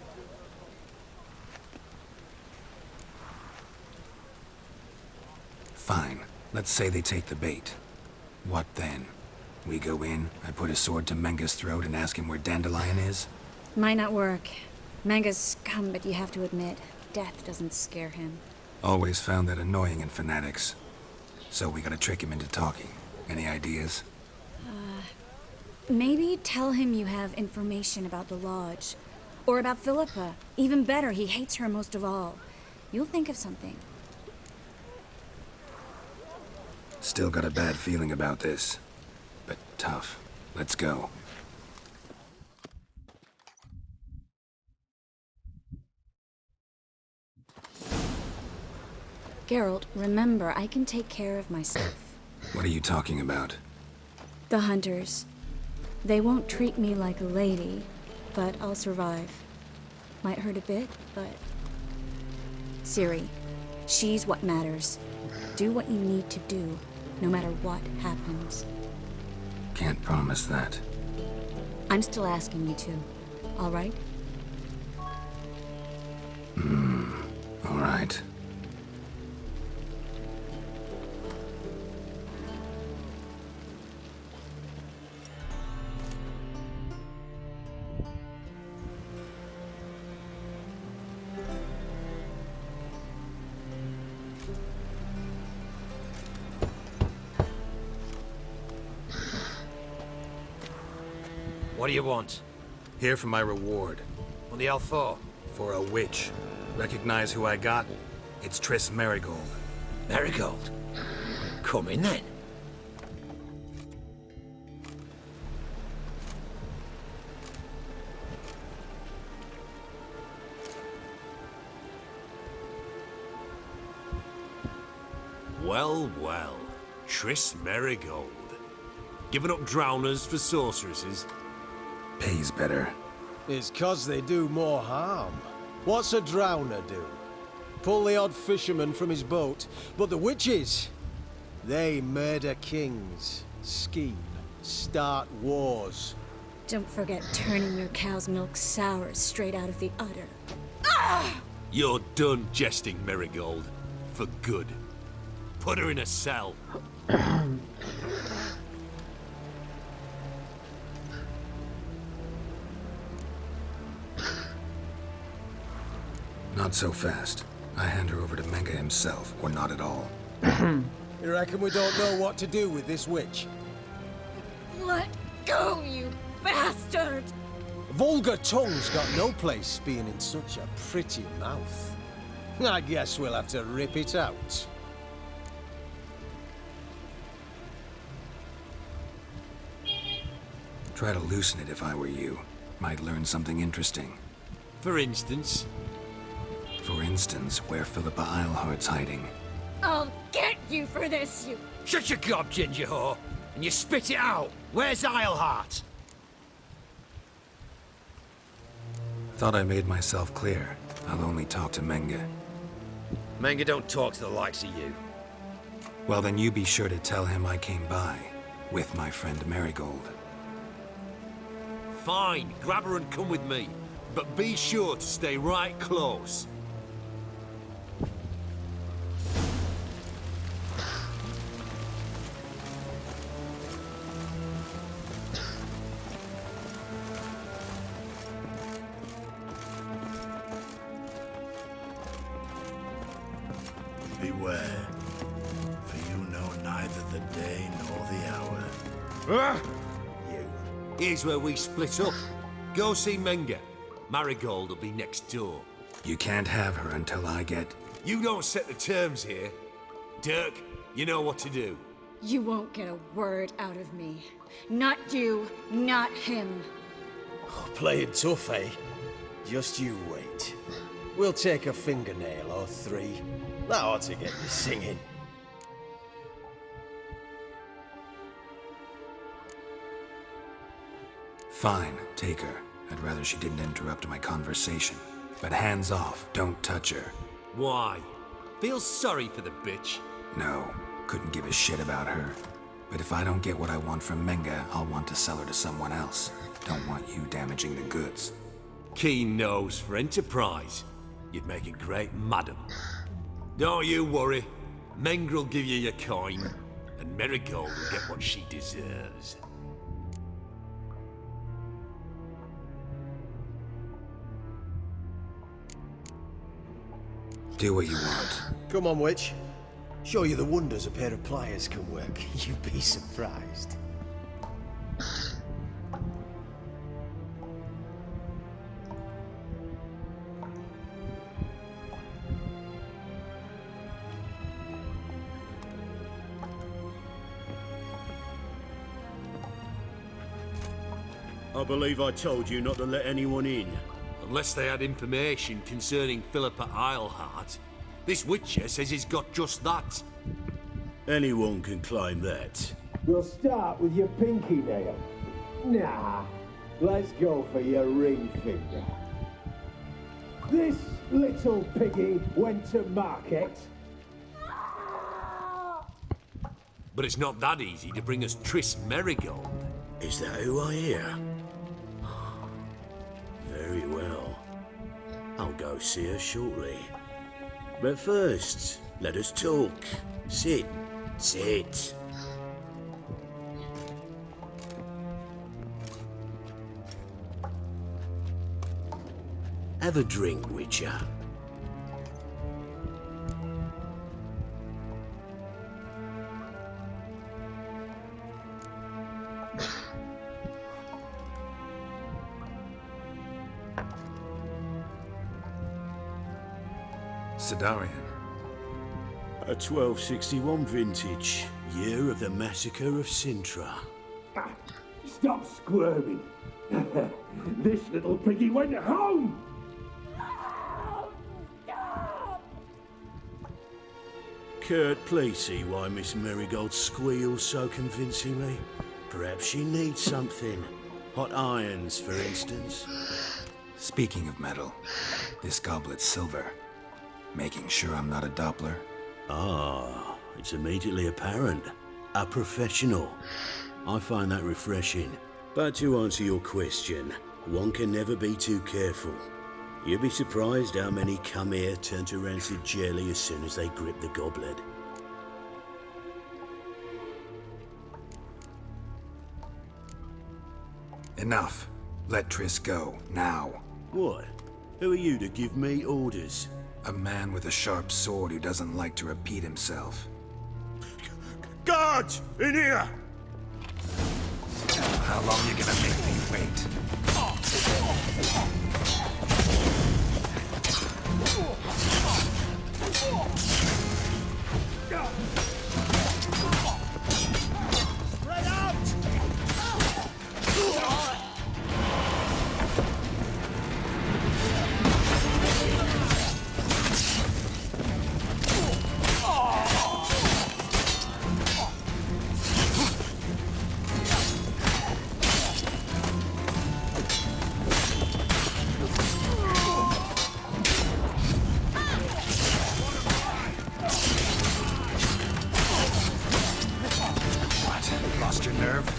Fine. Let's say they take the bait. What then? We go in, I put a sword to Menga's throat and ask him where Dandelion is? Might not work. Menga's scum, but you have to admit, death doesn't scare him. Always found that annoying in fanatics. So we gotta trick him into talking. Any ideas? Maybe tell him you have information about the Lodge. Or about Philippa. Even better, he hates her most of all. You'll think of something. Still got a bad feeling about this. But tough. Let's go. Geralt, remember, I can take care of myself. What are you talking about? The hunters. They won't treat me like a lady, but I'll survive. Might hurt a bit, but... Ciri, she's what matters. Do what you need to do, no matter what happens. Can't promise that. I'm still asking you to, all right? All right. What do you want? Here for my reward. What the hell for? For a witch. Recognize who I got? It's Triss Merigold. Marigold? Come in then. Well, well. Triss Merigold. Giving up drowners for sorceresses? Pays better. It's 'cause they do more harm. What's a drowner do? Pull the odd fisherman from his boat. But the witches, they murder kings, scheme, start wars. Don't forget turning your cow's milk sour straight out of the udder. You're done jesting, Merigold. For good. Put her in a cell. Not so fast. I hand her over to Menge himself, or not at all. You reckon we don't know what to do with this witch? Let go, you bastard! Vulgar tongue's got no place being in such a pretty mouth. I guess we'll have to rip it out. Try to loosen it if I were you. Might learn something interesting. For instance? For instance, where Philippa Eilhart's hiding. I'll get you for this, you... Shut your gob, ginger whore, and you spit it out. Where's Eilhart? Thought I made myself clear. I'll only talk to Menge. Menge don't talk to the likes of you. Well, then you be sure to tell him I came by. With my friend Merigold. Fine, grab her and come with me. But be sure to stay right close. Beware, for you know neither the day nor the hour. Here's where we split up. Go see Menge. Marigold will be next door. You can't have her until I get... You don't set the terms here. Dirk, you know what to do. You won't get a word out of me. Not you, not him. Oh, playing tough, eh? Just you wait. We'll take a fingernail or three. That ought to get you singing. Fine, take her. I'd rather she didn't interrupt my conversation. But hands off, don't touch her. Why? Feel sorry for the bitch? No, couldn't give a shit about her. But if I don't get what I want from Menge, I'll want to sell her to someone else. Don't want you damaging the goods. Keen nose for enterprise. You'd make a great madam. Don't you worry. Mengrel will give you your coin, and Merigold will get what she deserves. Do what you want. Come on, witch. Show you the wonders a pair of pliers can work. You'd be surprised. I believe I told you not to let anyone in. Unless they had information concerning Philippa Eilhart. This Witcher says he's got just that. Anyone can claim that. We'll start with your pinky nail. Nah, let's go for your ring finger. This little piggy went to market. But it's not that easy to bring us Triss Merigold. Is that who I hear? Very well. I'll go see her shortly. But first, let us talk. Sit. Sit. Have a drink, Witcher. Sidarian. A 1261 vintage, year of the massacre of Sintra. Stop squirming. This little piggy went home. Kurt, please see why Miss Merigold squeals so convincingly. Perhaps she needs something. Hot irons, for instance. Speaking of metal, this goblet's silver. Making sure I'm not a Doppler. Ah, it's immediately apparent. A professional. I find that refreshing. But to answer your question, one can never be too careful. You'd be surprised how many come here turn to rancid jelly as soon as they grip the goblet. Enough. Let Triss go, now. What? Who are you to give me orders? A man with a sharp sword who doesn't like to repeat himself. Guards! In here! How long are you gonna make me wait? Spread out! Lost your nerve?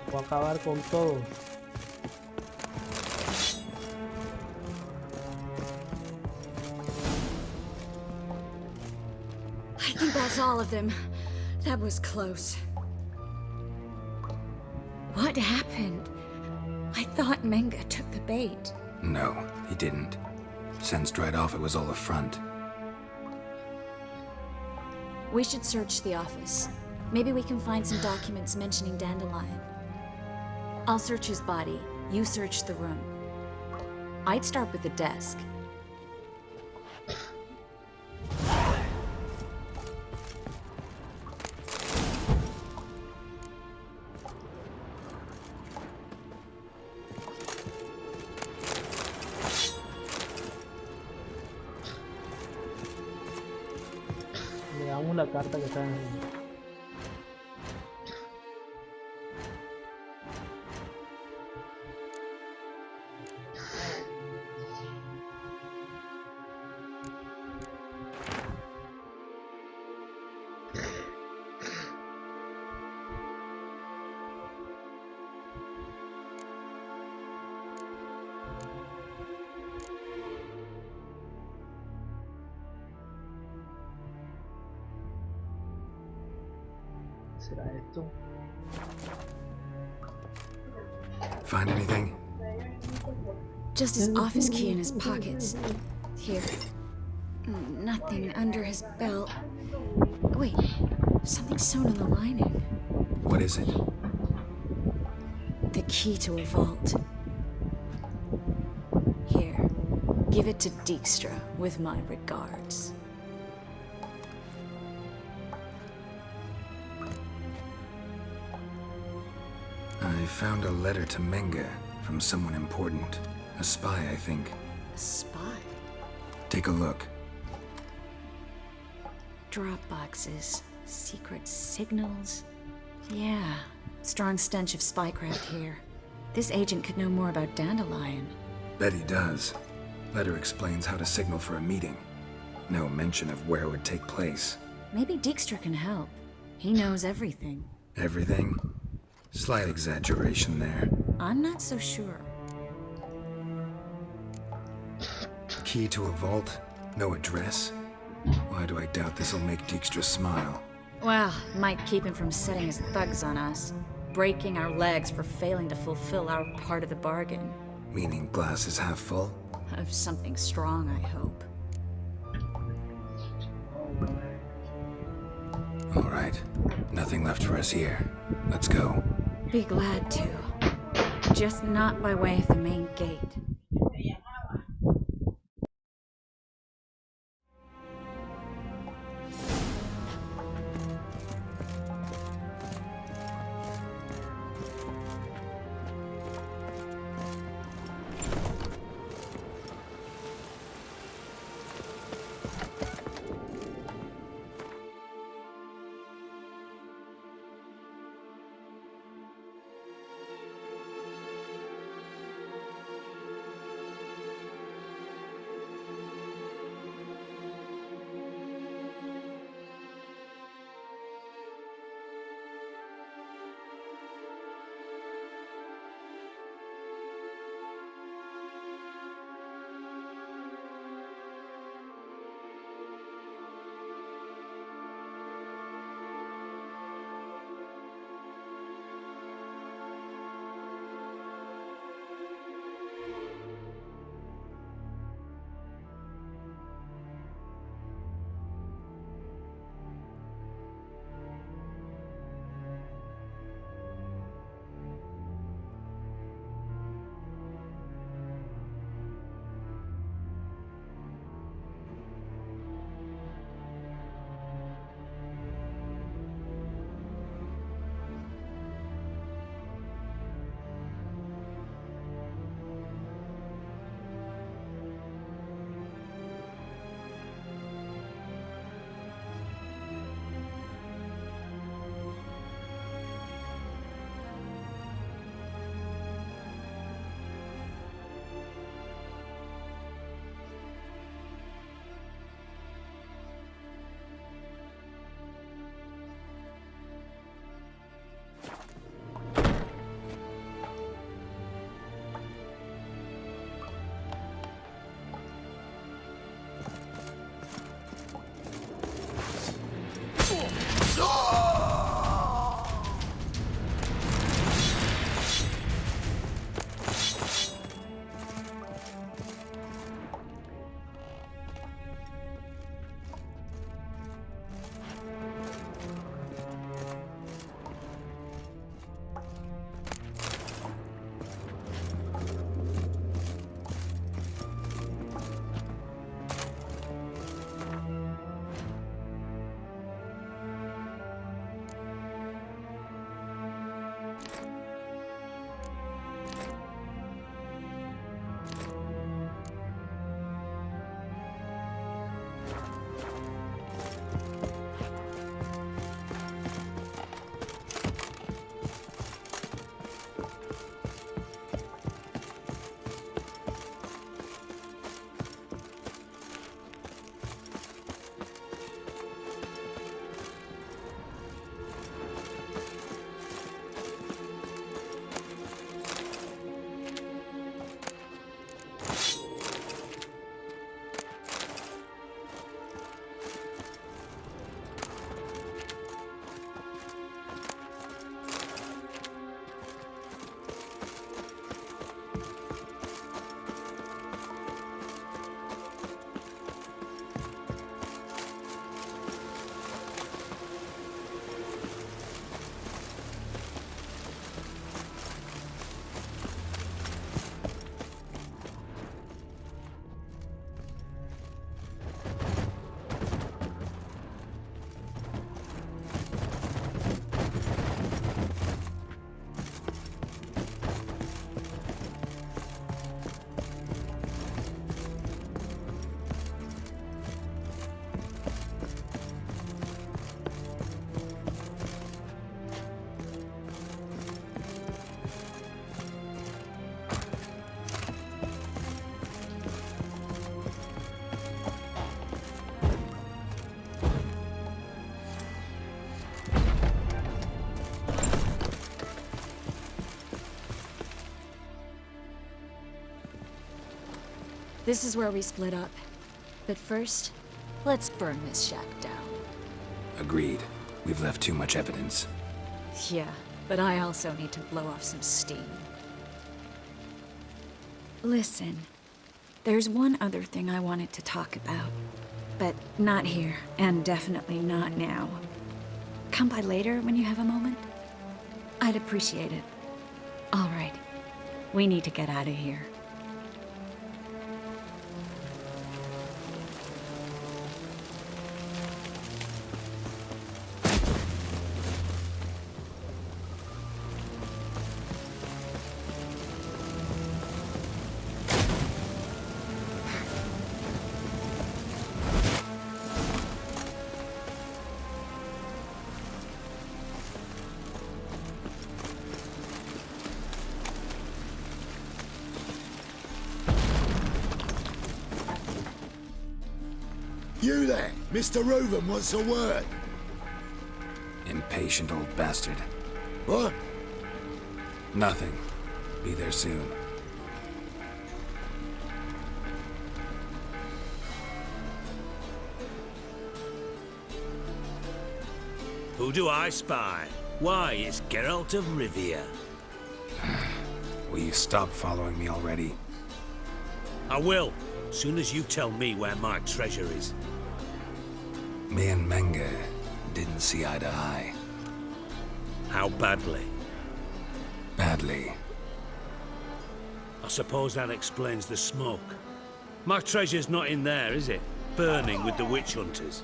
Voy a acabar con todo. I think that's all of them. That was close. What happened? I thought Menga took the bait. No, he didn't. Sensed right off it was all a front. We should search the office. Maybe we can find some documents mentioning Dandelion. I'll search his body. You search the room. I'd start with the desk. la carta que está en el... ¿Será esto? Find anything? Just his office key in his pockets. Here. Nothing under his belt. Wait, something sewn in the lining. What is it? The key to a vault. Here, give it to Dijkstra with my regards. I found a letter to Menga from someone important. A spy, I think. A spy? Take a look. Drop boxes, secret signals. Yeah, strong stench of spycraft here. This agent could know more about Dandelion. Bet he does. Letter explains how to signal for a meeting. No mention of where it would take place. Maybe Dijkstra can help. He knows everything. Everything? Slight exaggeration there. I'm not so sure. Key to a vault? No address? Why do I doubt this'll make Dijkstra smile? Well, might keep him from setting his thugs on us. Breaking our legs for failing to fulfill our part of the bargain. Meaning glass is half full? Of something strong, I hope. All right. Nothing left for us here. Let's go. Be glad to. Just not by way of the main gate. This is where we split up. But first, let's burn this shack down. Agreed. We've left too much evidence. Yeah, but I also need to blow off some steam. Listen, there's one other thing I wanted to talk about. But not here, and definitely not now. Come by later when you have a moment? I'd appreciate it. All right. We need to get out of here. You there? Mr. Reuven wants a word. Impatient old bastard. What? Nothing. Be there soon. Who do I spy? Why, it's Geralt of Rivia. Will you stop following me already? I will, soon as you tell me where my treasure is. Me and Menge didn't see eye to eye. How badly? Badly. I suppose that explains the smoke. My treasure's not in there, is it? Burning with the witch hunters.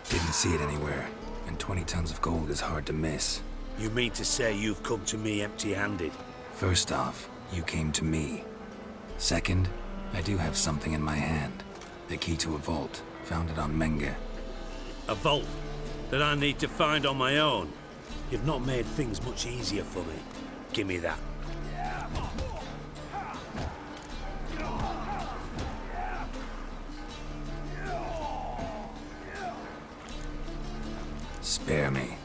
Didn't see it anywhere, and 20 tons of gold is hard to miss. You mean to say you've come to me empty-handed? First off, you came to me. Second, I do have something in my hand. The key to a vault, found it on Menge. A vault that I need to find on my own. You've not made things much easier for me. Give me that. Spare me.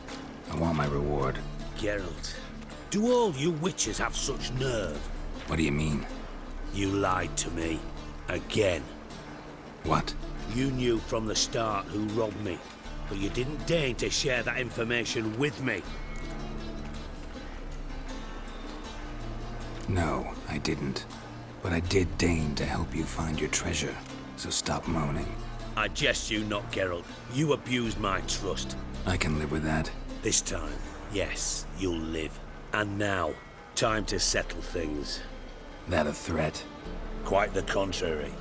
I want my reward. Geralt, do all you witches have such nerve? What do you mean? You lied to me. Again. What? You knew from the start who robbed me, but you didn't deign to share that information with me. No, I didn't. But I did deign to help you find your treasure, so stop moaning. I jest you not, Geralt. You abused my trust. I can live with that. This time, yes, you'll live. And now, time to settle things. That a threat? Quite the contrary.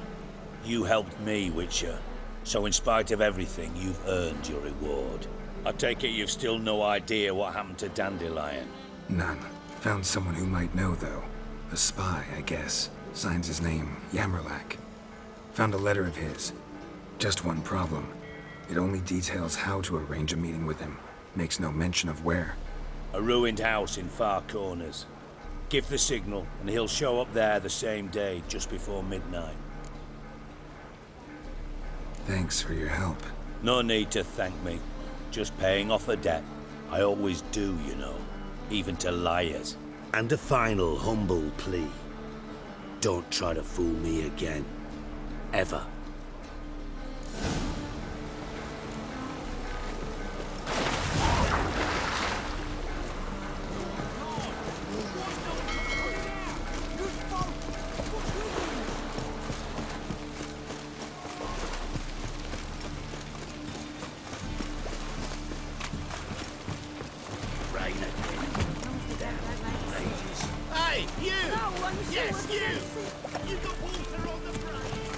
You helped me, Witcher. So in spite of everything, you've earned your reward. I take it you've still no idea what happened to Dandelion? None. Found someone who might know, though. A spy, I guess. Signs his name, Yammerlak. Found a letter of his. Just one problem. It only details how to arrange a meeting with him. Makes no mention of where. A ruined house in Far Corners. Give the signal, and he'll show up there the same day, just before midnight. Thanks for your help. No need to thank me. Just paying off a debt. I always do, you know. Even to liars. And a final humble plea. Don't try to fool me again. Ever. Hey, you! Yes, you! You got water on the brain!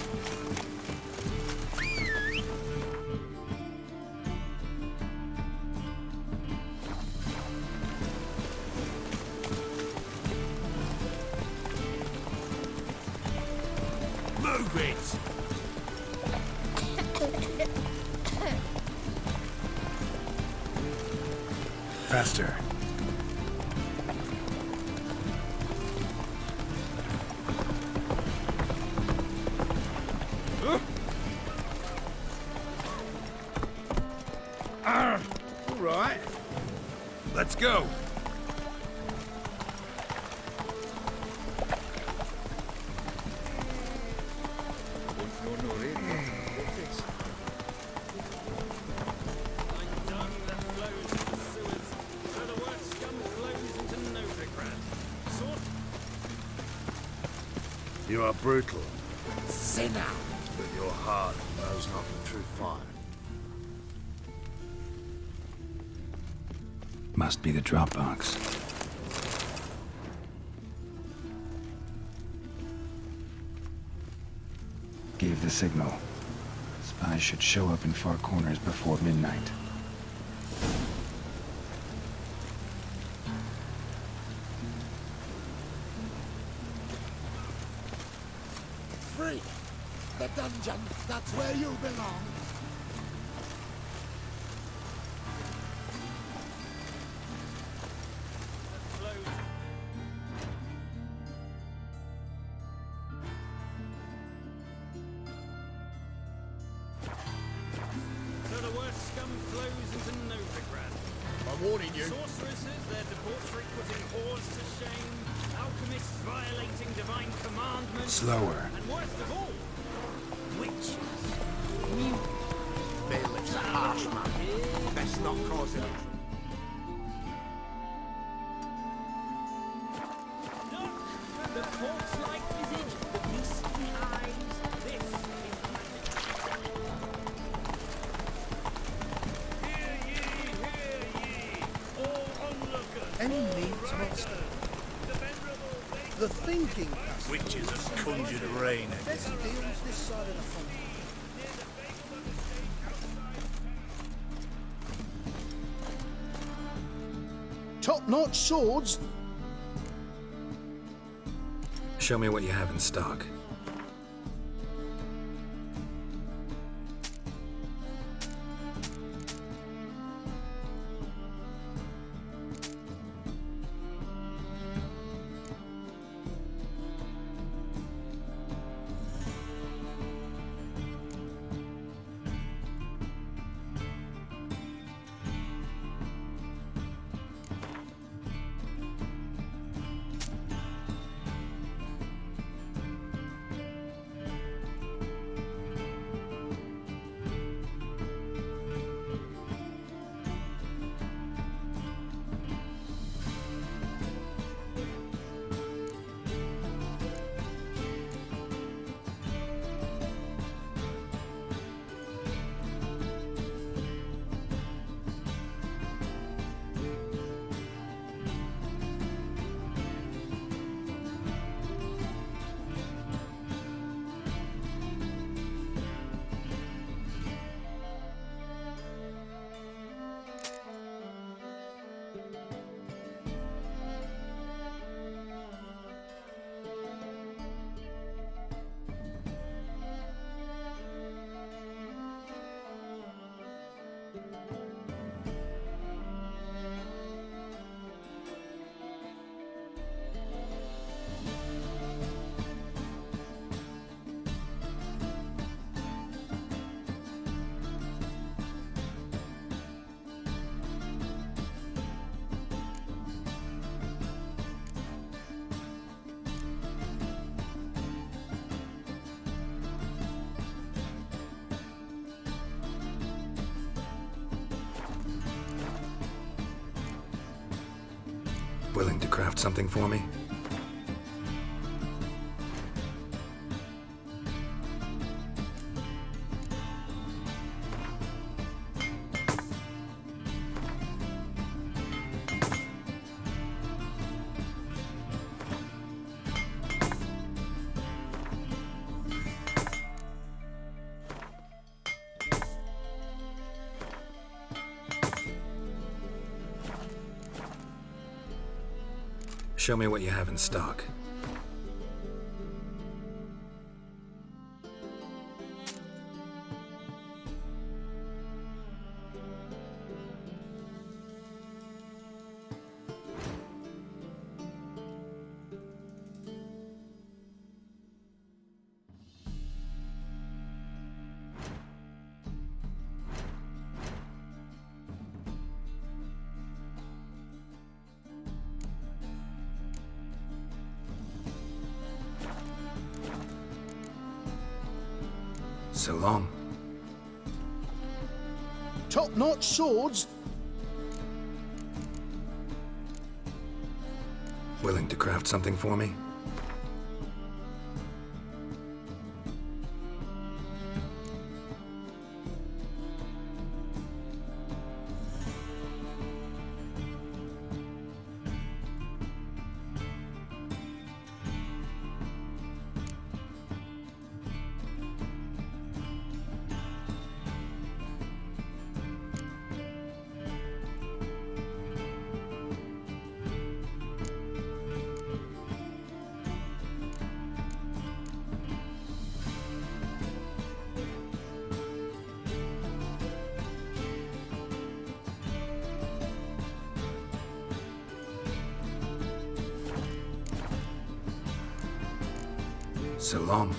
Move it! Faster. All right. Let's go. are brutal, Sinner! but your heart knows not the true fire. Must be the Dropbox. Gave the signal. Spies should show up in far corners before midnight. Free! The dungeon, that's where you belong! So the worst scum flows into Novigrad. I'm warning you. Sorceresses, their debauchery putting whores to shame. Alchemists violating divine commandments. Slower. And worst of all, witches. Bailiff's a harsh man. Best not cause him. The corpse-like visage, the beastly eyes. This is Hear ye, all onlookers. Any needs, master? The thinking Witches have conjured rain best again. deals this side of the front. Top-notch swords. Show me what you have in stock. Willing to craft something for me? Show me what you have in stock. So long. Top-notch swords. Willing to craft something for me? So long.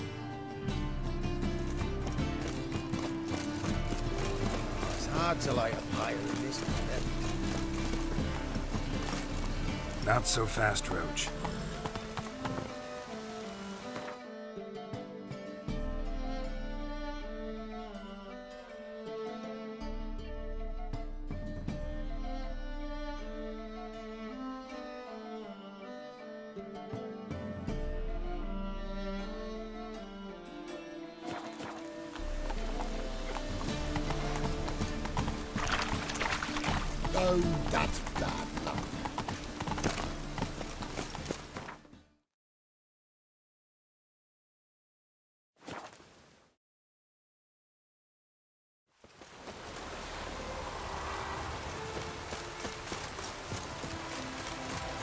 It's hard to light a fire in this weather. Not so fast, Roach. Oh, that's bad luck.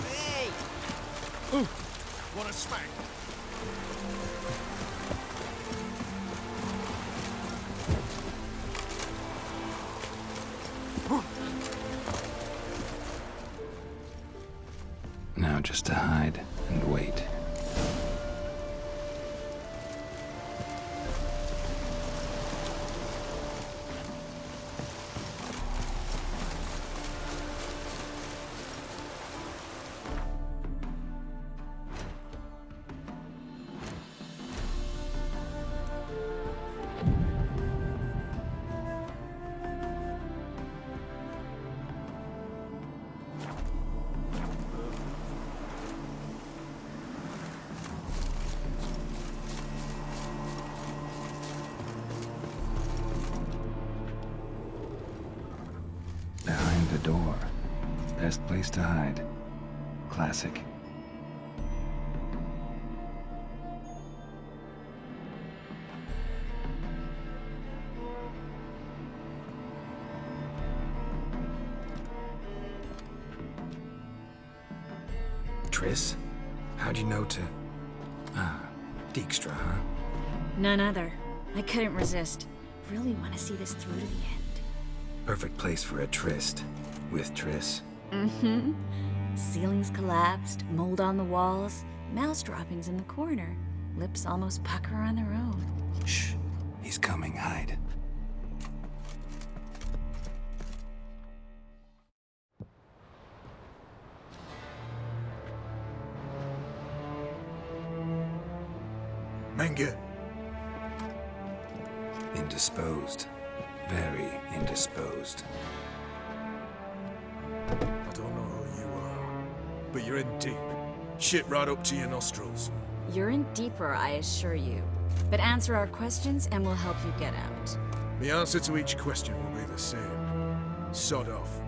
Hey! Ooh, what a smack. Now just to hide and wait. Behind the door. Best place to hide. Classic. Triss? How'd you know to... Ah, Dijkstra, huh? None other. I couldn't resist. Really want to see this through to the end. Perfect place for a tryst. With Triss. Mm-hmm. Ceilings collapsed, mold on the walls, mouse droppings in the corner. Lips almost pucker on their own. Shh. He's coming. Hide. Menge. Indisposed. Very indisposed. I don't know who you are, but you're in deep. Shit right up to your nostrils. You're in deeper, I assure you. But answer our questions and we'll help you get out. The answer to each question will be the same. Sod off.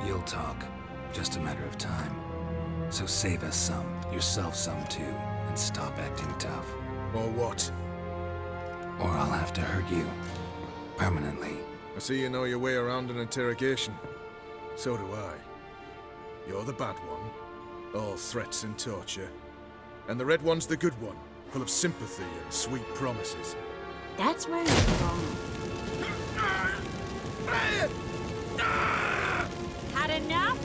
You'll talk. Just a matter of time. So save us some, yourself some too, and stop acting tough. Or what? Or I'll have to hurt you. Permanently. I see you know your way around an interrogation. So do I. You're the bad one, all threats and torture. And the red one's the good one, full of sympathy and sweet promises. That's where you're wrong. Had enough?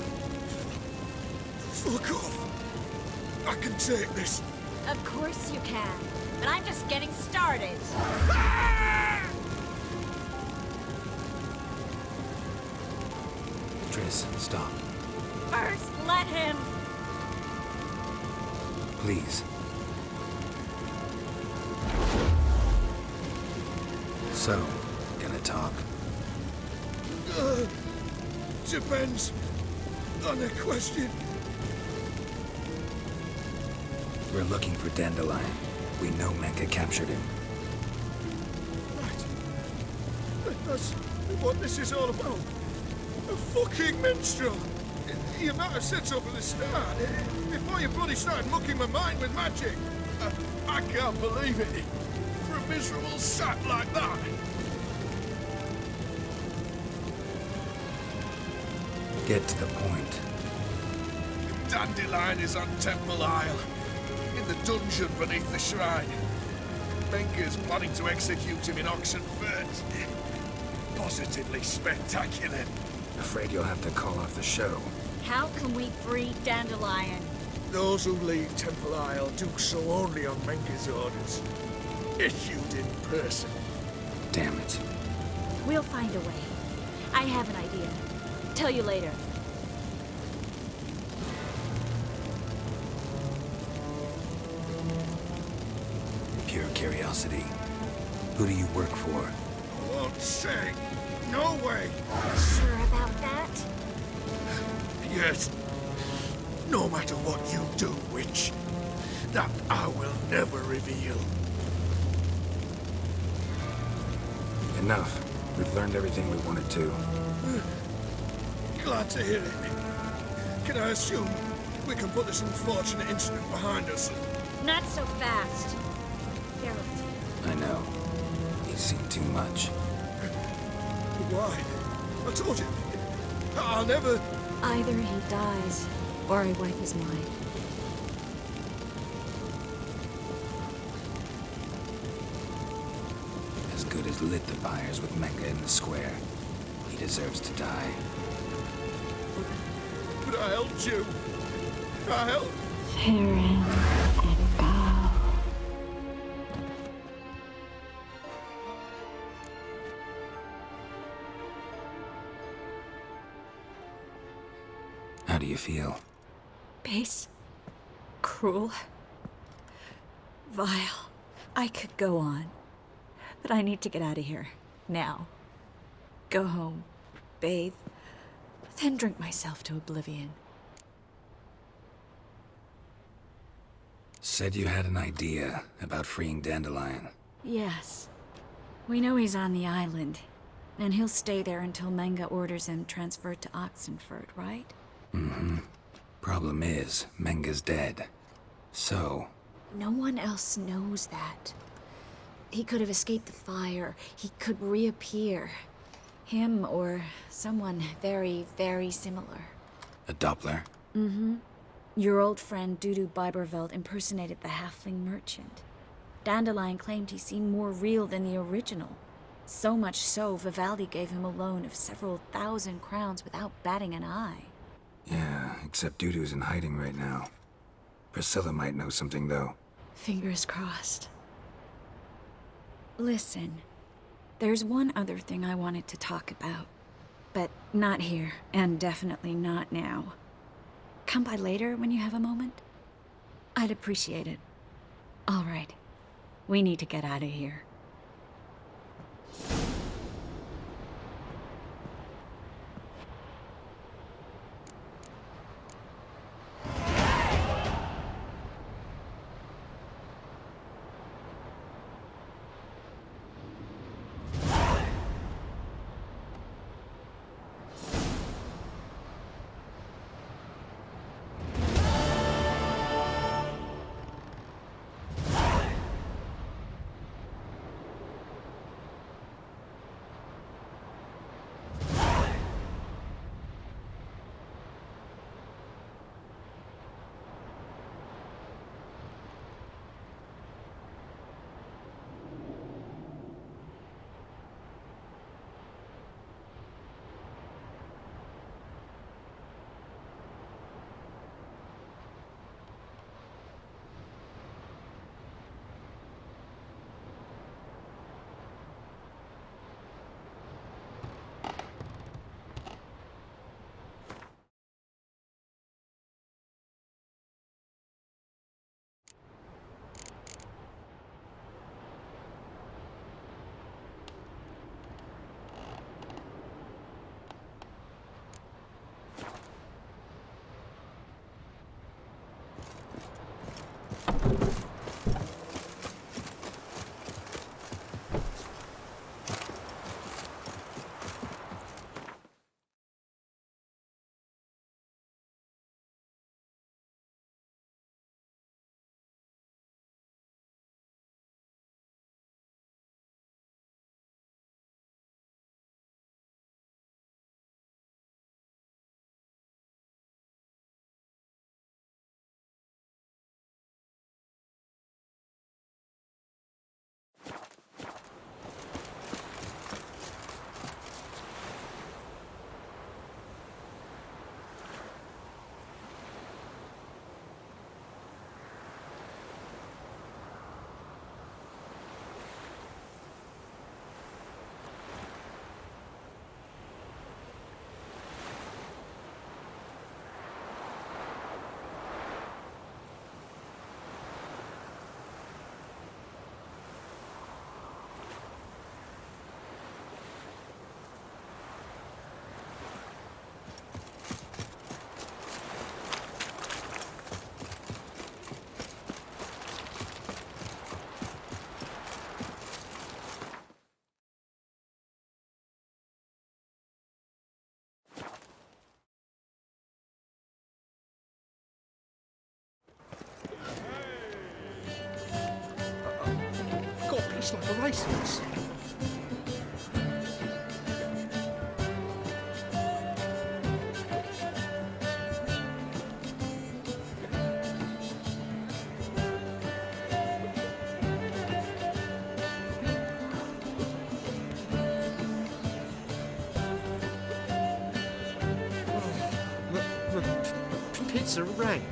Fuck off. I can take this. Of course you can. But I'm just getting started. Triss, stop. First, let him. Please. So, gonna talk? Depends on the question. We're looking for Dandelion. We know Menka captured him. Right. That's what this is all about. A fucking minstrel. You might have said so from the start, before you bloody started mucking my mind with magic. I can't believe it. For a miserable sap like that. Get to the point. Dandelion is on Temple Isle, in the dungeon beneath the shrine. Menka's planning to execute him in Oxenfurt. Positively spectacular. Afraid you'll have to call off the show. How can we free Dandelion? Those who leave Temple Isle do so only on Menge's orders. Issued in person. Damn it. We'll find a way. I have an idea. Tell you later. Pure curiosity. Who do you work for? I won't say. No way. Sure about that? Yes. No matter what you do, witch, that I will never reveal. Enough. We've learned everything we wanted to. Glad to hear it. Can I assume we can put this unfortunate incident behind us? Not so fast. Geralt. I know. He's seen too much. Why? I told you. I'll never... Either he dies, or I wipe his mind. As good as lit the fires with Menge in the square. He deserves to die. But I helped you. I helped... Farron and Bow. How do you feel? Base. Cruel. Vile. I could go on. But I need to get out of here. Now. Go home. Bathe. Then drink myself to oblivion. Said you had an idea about freeing Dandelion. Yes. We know he's on the island. And he'll stay there until Menge orders him transferred to Oxenford, right? Mm-hmm. Problem is, Menge's dead. So... No one else knows that. He could have escaped the fire. He could reappear. Him or someone very, very similar. a Doppler? Mm-hmm. Your old friend Dudu Biberveld impersonated the halfling merchant. Dandelion claimed he seemed more real than the original. So much so, Vivaldi gave him a loan of several thousand crowns without batting an eye. Yeah, except Dudu's in hiding right now. Priscilla might know something, though. Fingers crossed. Listen, there's one other thing I wanted to talk about. But not here, and definitely not now. Come by later when you have a moment? I'd appreciate it. All right. We need to get out of here. It's like a racehorse. Pizza rank.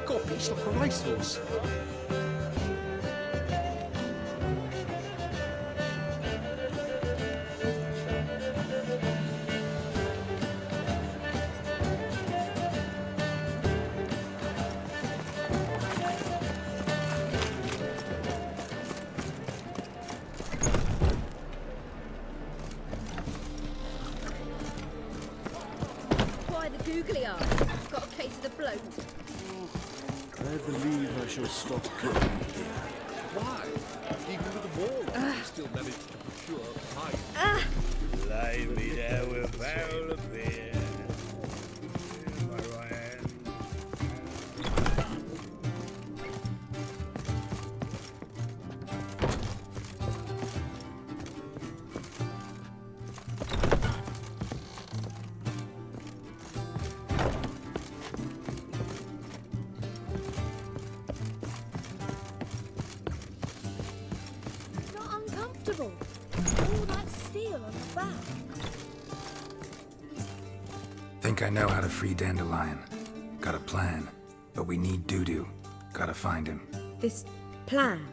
Got a pitch like a racehorse. Why the googly eyes? Got a case of the bloat. I believe I shall stop going here. Why? Even with the wall, you still managed to procure pie. Lay me there with a barrel of beer. In my right hand. Not uncomfortable. All that steel on the back. Think I know how to free Dandelion. Got a plan. But we need Dudu. Gotta find him. This plan?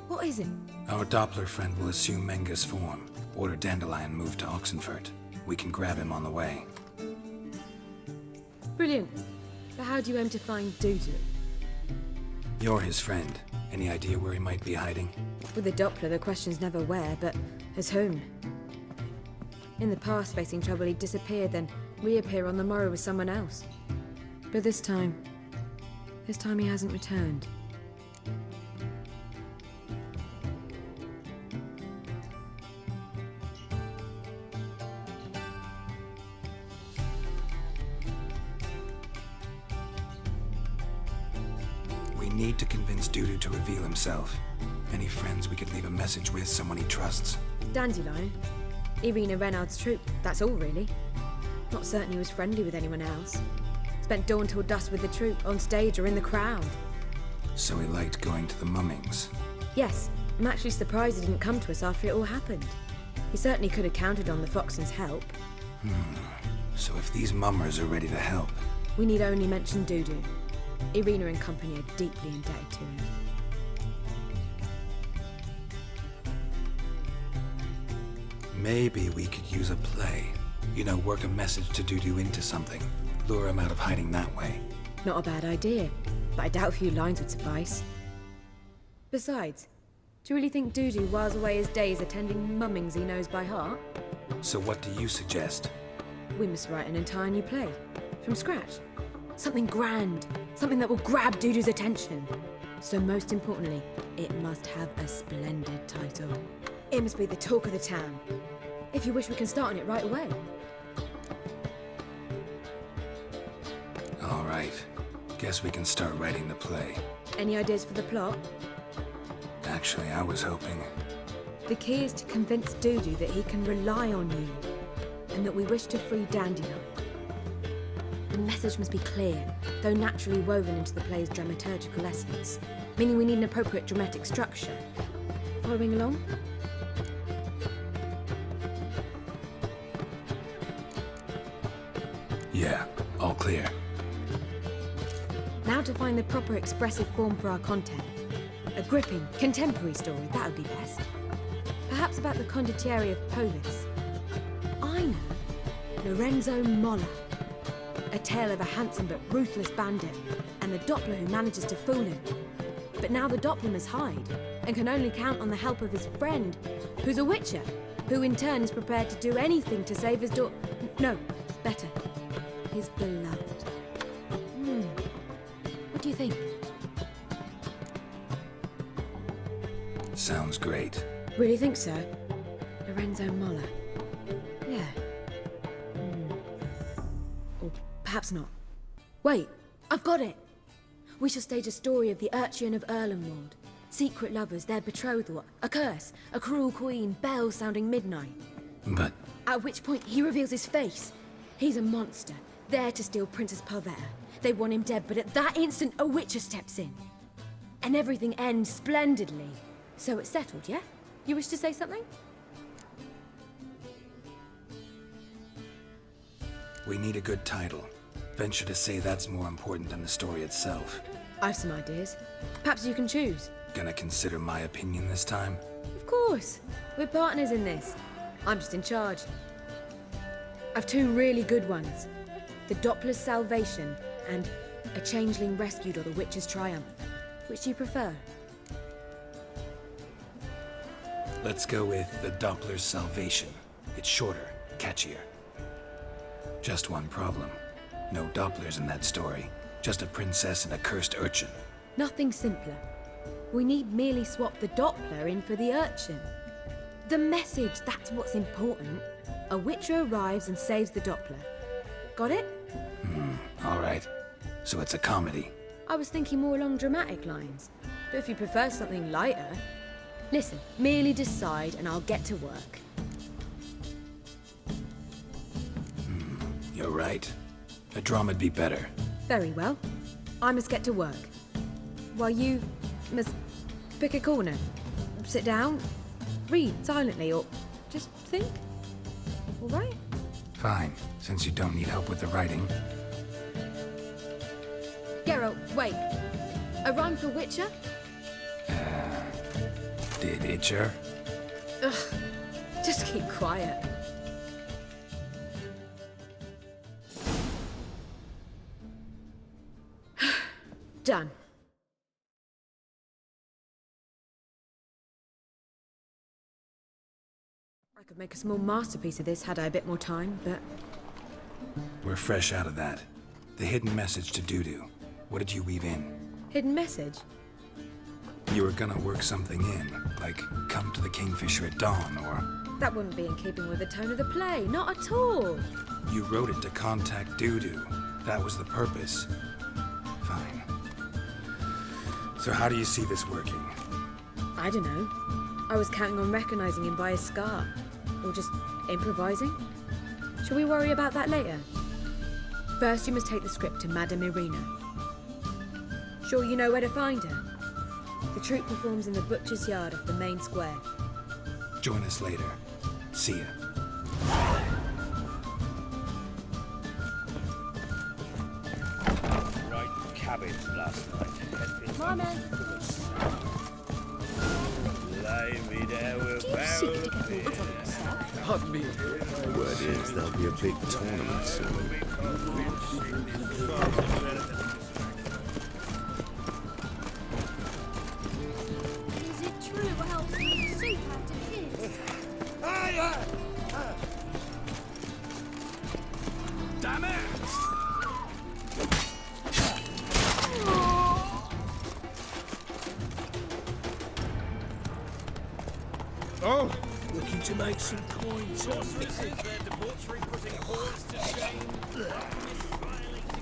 What is it? Our Doppler friend will assume Menga's form. Order Dandelion moved to Oxenfurt. We can grab him on the way. Brilliant. But how do you aim to find Dudu? You're his friend. Any idea where he might be hiding? With the Doppler, the question's never where, but as whom. In the past, facing trouble, he'd disappear, then reappear on the morrow with someone else. But this time he hasn't returned. We need to convince Dudu to reveal himself. Any friends we could leave a message with, someone he trusts. Dandelion. Irina Renard's troupe, that's all really. Not certain he was friendly with anyone else. Spent dawn till dusk with the troupe, on stage or in the crowd. So he liked going to the mummings. Yes, I'm actually surprised he didn't come to us after it all happened. He certainly could have counted on the Foxen's help. So if these mummers are ready to help... We need only mention Dudu. Irina and company are deeply indebted to him. Maybe we could use a play. You know, work a message to Dudu into something. Lure him out of hiding that way. Not a bad idea, but I doubt a few lines would suffice. Besides, do you really think Dudu whiles away his days attending mummings he knows by heart? So what do you suggest? We must write an entire new play. From scratch. Something grand. Something that will grab Dudu's attention. So most importantly, it must have a splendid title. It must be the talk of the town. If you wish, we can start on it right away. All right. Guess we can start writing the play. Any ideas for the plot? Actually, I was hoping... The key is to convince Dudu that he can rely on you, and that we wish to free Dandelion. The message must be clear, though naturally woven into the play's dramaturgical essence, meaning we need an appropriate dramatic structure. Following along? Yeah, all clear. Now to find the proper expressive form for our content. A gripping, contemporary story, that would be best. Perhaps about the condottieri of Povis. I know. Lorenzo Molla. A tale of a handsome but ruthless bandit, and the Doppler who manages to fool him. But now the Doppler must hide, and can only count on the help of his friend, who's a witcher, who in turn is prepared to do anything to save his No, better. His beloved. What do you think? Sounds great. Really think so? Lorenzo Moller. Yeah. Or perhaps not. Wait, I've got it! We shall stage a story of the Urchin of Erlenwald. Secret lovers, their betrothal, a curse, a cruel queen, bells sounding midnight. But... At which point he reveals his face. He's a monster, there to steal Princess Parvetta. They want him dead, but at that instant a witcher steps in. And everything ends splendidly. So it's settled, yeah? You wish to say something? we need a good title. Venture to say that's more important than the story itself. I've some ideas. Perhaps you can choose. Gonna consider my opinion this time? Of course. We're partners in this. I'm just in charge. I've two really good ones. The Doppler's Salvation and A Changeling Rescued or the Witch's Triumph. Which do you prefer? Let's go with the Doppler's Salvation. It's shorter, catchier. Just one problem. No Dopplers in that story. Just a princess and a cursed urchin. Nothing simpler. We need merely swap the Doppler in for the urchin. The message, that's what's important. A witcher arrives and saves the Doppler. Got it? All right. So it's a comedy. I was thinking more along dramatic lines. But if you prefer something lighter... Listen, merely decide and I'll get to work. You're right. A drama'd be better. Very well. I must get to work. While you must pick a corner. Sit down, read silently, or just think. All right? Fine, since you don't need help with the writing. Geralt, wait. A rhyme for Witcher? Did Itcher? Ugh. Just keep quiet. Done. I could make a small masterpiece of this had I a bit more time, but... We're fresh out of that. The hidden message to Dudu. What did you weave in? Hidden message? You were gonna work something in, like come to the Kingfisher at dawn, or... That wouldn't be in keeping with the tone of the play, not at all. You wrote it to contact Dudu. That was the purpose. Fine. So how do you see this working? I don't know. I was counting on recognizing him by his scar. Or just improvising. Shall we worry about that later? First, you must take the script to Madame Irina. Sure you know where to find her? The troupe performs in the butcher's yard off the main square. Join us later. See ya. Right cabbage last night. My man. Lay me there with Do you seek to get more drunk, sir? Pardon me. Word is there'll be a big tournament soon. Is it true how sweet soup acting is? Damn it! Oh, Looking to make some coins.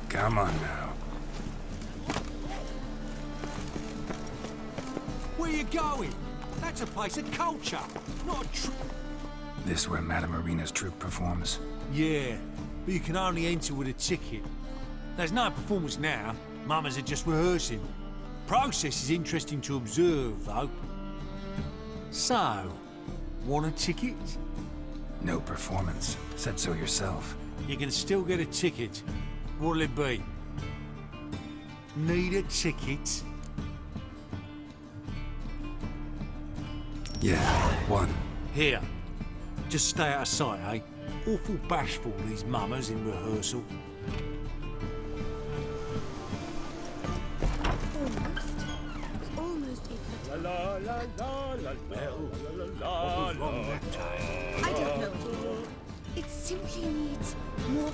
Come on now. Where you going? That's a place of culture, not a This where Madame Irina's troupe performs? Yeah, but you can only enter with a ticket. There's no performance now. Mamas are just rehearsing. Process is interesting to observe, though. So, want a ticket? No performance. Said so yourself. You can still get a ticket. What'll it be? Need a ticket? Yeah, one. Here. Just stay out of sight, eh? Awful bashful, these mamas in rehearsal. Almost it. La la la la la la la la. I don't know. It simply needs more.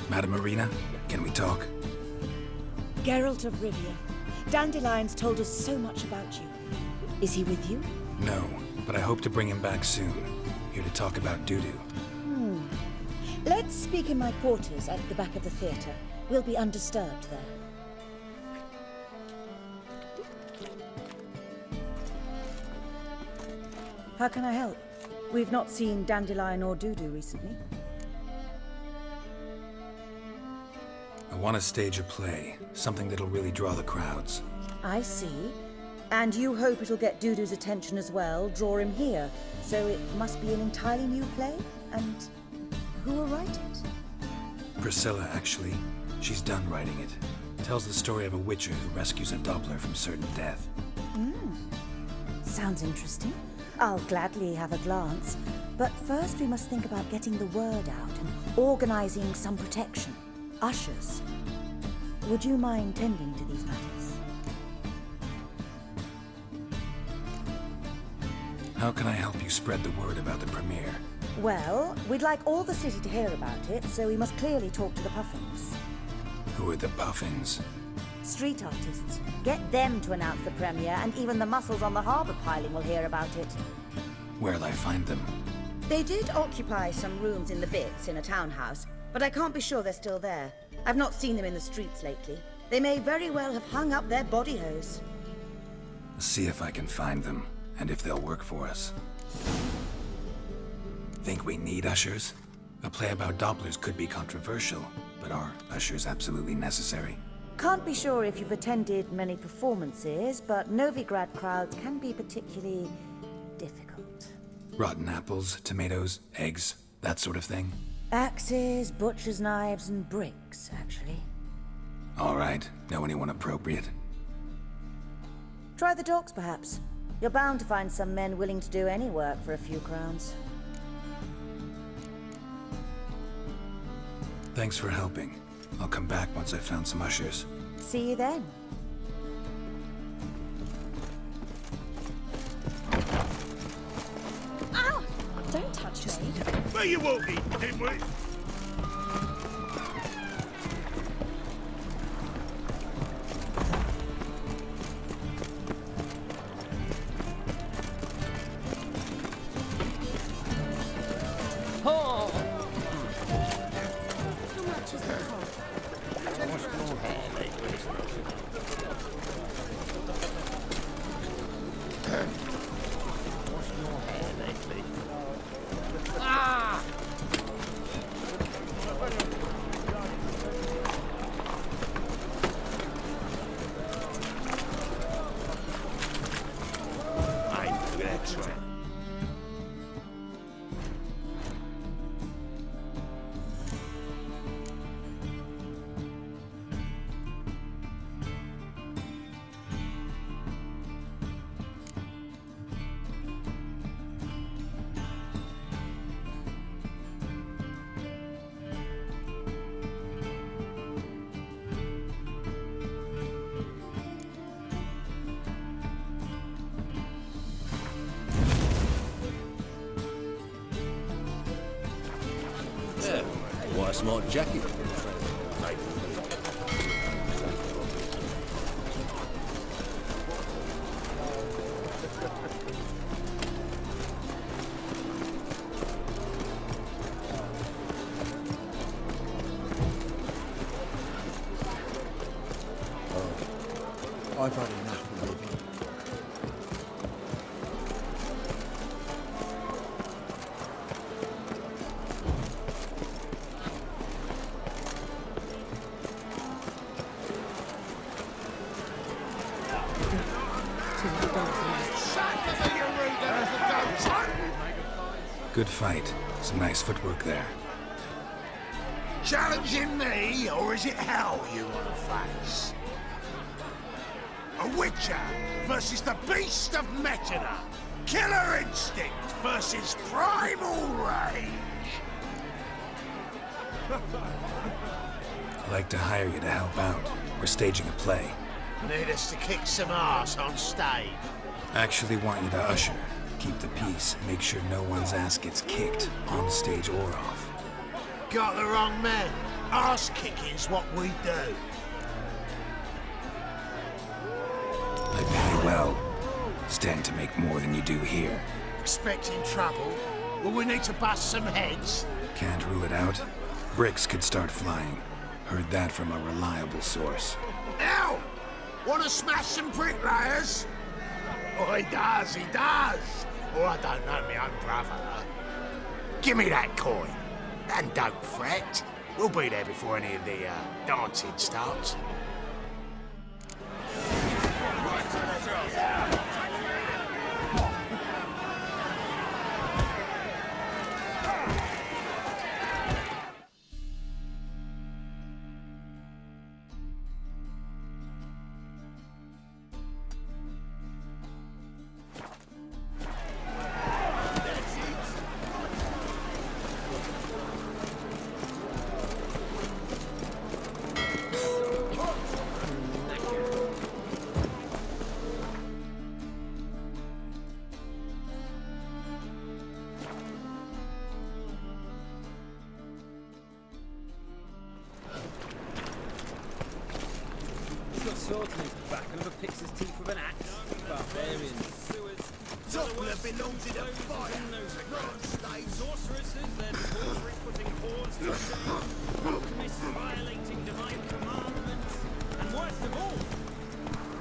Madame Irina, can we talk? Geralt of Rivia. Dandelion's told us so much about you. Is he with you? No, but I hope to bring him back soon. Here to talk about Dudu. Let's speak in my quarters at the back of the theatre. We'll be undisturbed there. How can I help? We've not seen Dandelion or Dudu recently. I want to stage a play, something that'll really draw the crowds. I see. And you hope it'll get Dudu's attention as well, draw him here. So it must be an entirely new play? And who will write it? Priscilla, actually. She's done writing it. Tells the story of a witcher who rescues a Doppler from certain death. Sounds interesting. I'll gladly have a glance. But first we must think about getting the word out and organizing some protection. Ushers. Would you mind tending to these matters? How can I help you spread the word about the premiere? Well, we'd like all the city to hear about it, so we must clearly talk to the Puffins. Who are the Puffins? Street artists. Get them to announce the premiere, and even the muscles on the harbour piling will hear about it. Where'll I find them? They did occupy some rooms in the Bits in a townhouse, but I can't be sure they're still there. I've not seen them in the streets lately. They may very well have hung up their body hose. See if I can find them, and if they'll work for us. Think we need ushers? A play about Dopplers could be controversial, but are ushers absolutely necessary? Can't be sure if you've attended many performances, but Novigrad crowds can be particularly difficult. Rotten apples, tomatoes, eggs, that sort of thing? Axes, butcher's knives, and bricks, actually. All right. Know anyone appropriate? Try the docks, perhaps. You're bound to find some men willing to do any work for a few crowns. Thanks for helping. I'll come back once I've found some ushers. See you then. Ow! Don't touch me. Where you walking, dimwit? Quite a smart jacket. I've had enough of living. Good fight. Some nice footwork there. Challenging me, or is it hell you want to face? A Witcher versus the Beast of Metina. Killer instinct versus primal rage. I'd like to hire you to help out. We're staging a play. Need us to kick some ass on stage. Actually want you to usher. Keep the peace. Make sure no one's ass gets kicked, on stage or off. Got the wrong man. Ass kicking's what we do. I pay well. Stand to make more than you do here. Expecting trouble? Will we need to bust some heads? Can't rule it out. Bricks could start flying. Heard that from a reliable source. Now! Want to smash some bricklayers? Oh, he does, he does! Oh, I don't know my own brother. Give me that coin. And don't fret. We'll be there before any of the, dancing starts. He's got swords in his back and never picks his teeth with an axe. Barbarian. Doppler belongs in a fire. Sorceresses, their debauchery putting paws to shame. Alchemists violating divine commandments. And worst of all,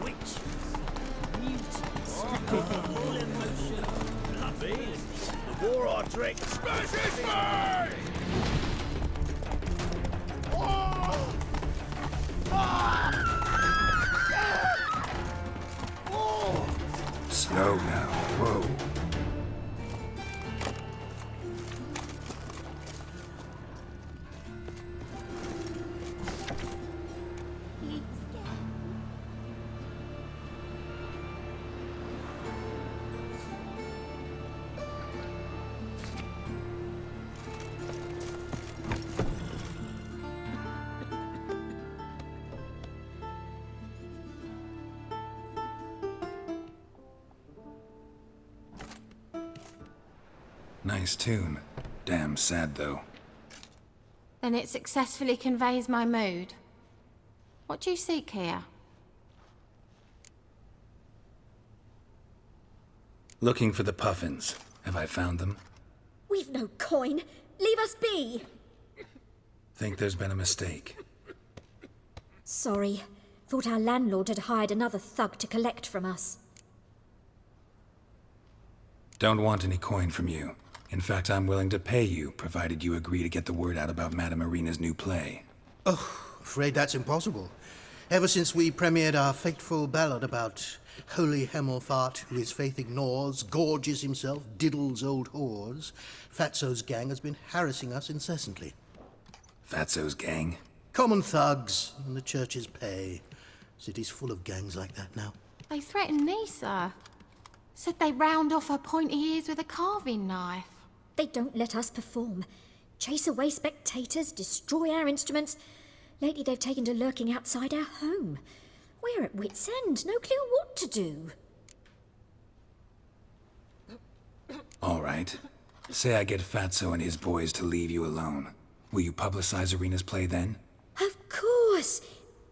witches. Mutants. All emotion. Bloodfiends. The war I drink. Smash his face! Slow now. Whoa. Nice tune. Damn sad, though. Then it successfully conveys my mood. What do you seek here? Looking for the puffins. Have I found them? We've no coin. Leave us be. Think there's been a mistake. Sorry. Thought our landlord had hired another thug to collect from us. Don't want any coin from you. In fact, I'm willing to pay you, provided you agree to get the word out about Madame Irina's new play. Oh, afraid that's impossible. Ever since we premiered our fateful ballad about holy Hemelfart, who his faith ignores, gorges himself, diddles old whores, Fatso's gang has been harassing us incessantly. Fatso's gang? Common thugs, and the church's pay. City's full of gangs like that now. They threatened me, sir. Said they round off her pointy ears with a carving knife. They don't let us perform. Chase away spectators, destroy our instruments. Lately they've taken to lurking outside our home. We're at wit's end, no clue what to do. All right. Say I get Fatso and his boys to leave you alone. Will you publicize Irina's play then? Of course!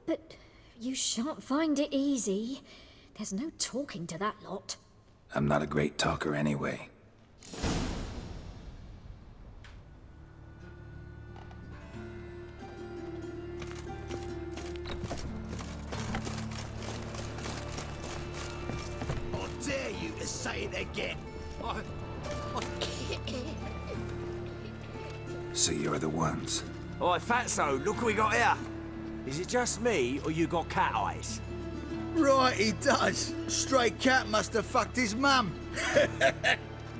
But you shan't find it easy. There's no talking to that lot. I'm not a great talker anyway. I dare you to say it again. So you're the ones. Oi, Fatso, look what we got here. Is it just me, or you got cat eyes? Right, he does. Stray cat must have fucked his mum.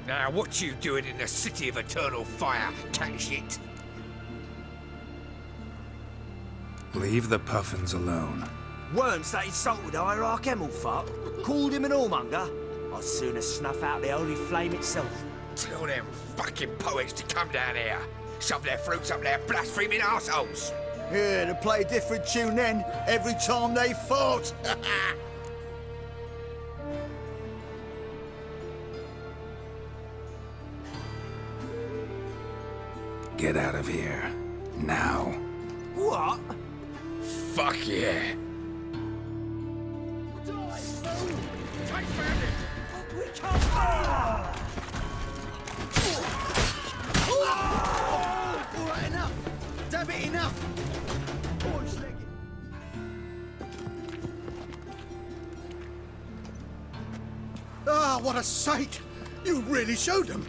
Now, what you doing in the city of eternal fire, cat shit? Leave the puffins alone. Worms that insulted Hierarch Hemelfart, called him an whoremonger. I'd sooner snuff out the holy flame itself. Tell them fucking poets to come down here. Shove their fruits up their blaspheming arseholes. Yeah, to play a different tune then, every time they fought. Get out of here. Now. What? Fuck yeah. Ah, what a sight! You really showed them.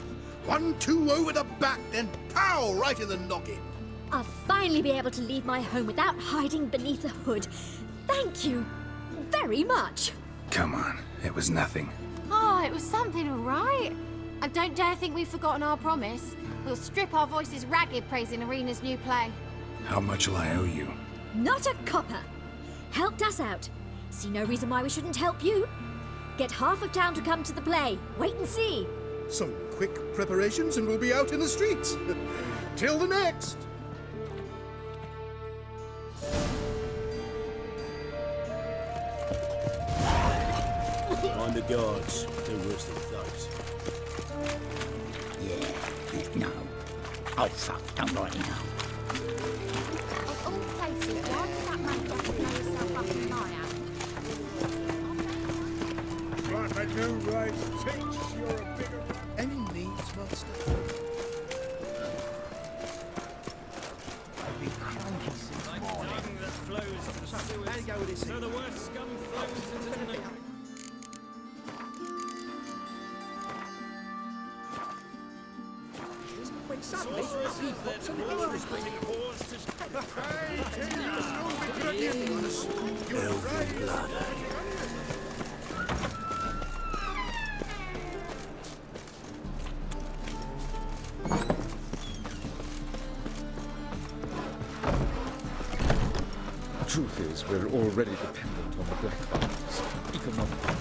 1-2 over the back, then pow! Right in the noggin. I'll finally be able to leave my home without hiding beneath a hood. Thank you very much. Come on, it was nothing. Oh, it was something, all right. And don't dare think we've forgotten our promise. We'll strip our voices ragged praising Arena's new play. How much will I owe you? Not a copper. Helped us out. See no reason why we shouldn't help you. Get half of town to come to the play. Wait and see. Some quick preparations and we'll be out in the streets. Till the next. On the guards. They're worse than thugs. Yeah, no. Oh, fuck, don't rightly know. Of all places, why did that man just blow himself up in my house? Like I do, right? Teach, you're a bigger... Any needs, master? That flows to the sewers. So the worst scum flows into the night. When suddenly he pops an Elven blood. Truth is, we're already dependent on the Black Barons, economically.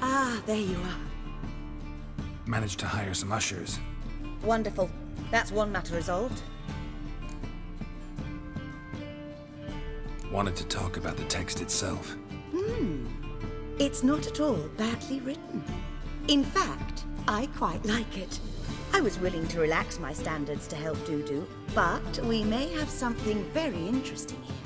Ah, there you are. Managed to hire some ushers. Wonderful. That's one matter resolved. Wanted to talk about the text itself. It's not at all badly written. In fact, I quite like it. I was willing to relax my standards to help Dudu, but we may have something very interesting here.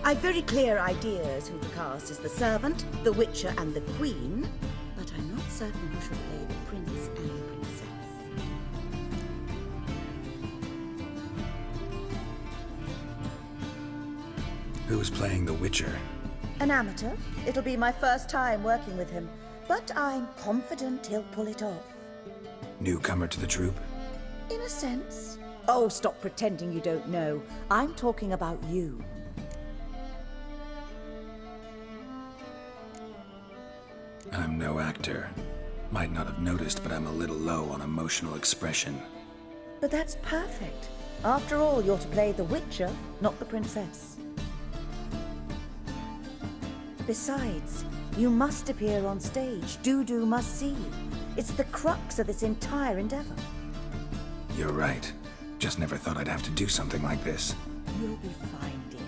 I've very clear ideas who to cast as the servant, the witcher, and the queen, but I'm not certain who should play the prince and the princess. Who's playing the Witcher? An amateur. It'll be my first time working with him, but I'm confident he'll pull it off. Newcomer to the troupe? In a sense. Oh, stop pretending you don't know. I'm talking about you. I'm no actor. Might not have noticed, but I'm a little low on emotional expression. But that's perfect. After all, you're to play the Witcher, not the princess. Besides, you must appear on stage. Dudu must see you. It's the crux of this entire endeavor. You're right. Just never thought I'd have to do something like this. You'll be fine, dear.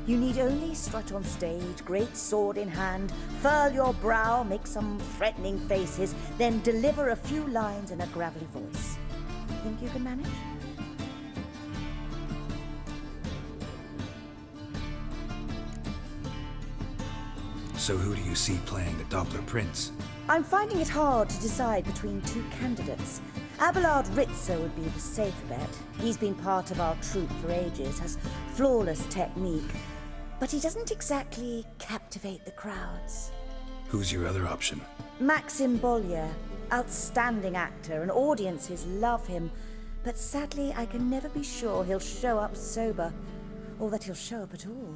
You need only strut on stage, great sword in hand, furl your brow, make some threatening faces, then deliver a few lines in a gravelly voice. Think you can manage? So who do you see playing the Doppler Prince? I'm finding it hard to decide between two candidates. Abelard Ritzer would be the safe bet. He's been part of our troupe for ages, has flawless technique, but he doesn't exactly captivate the crowds. Who's your other option? Maxim Bollier, outstanding actor, and audiences love him, but sadly I can never be sure he'll show up sober, or that he'll show up at all.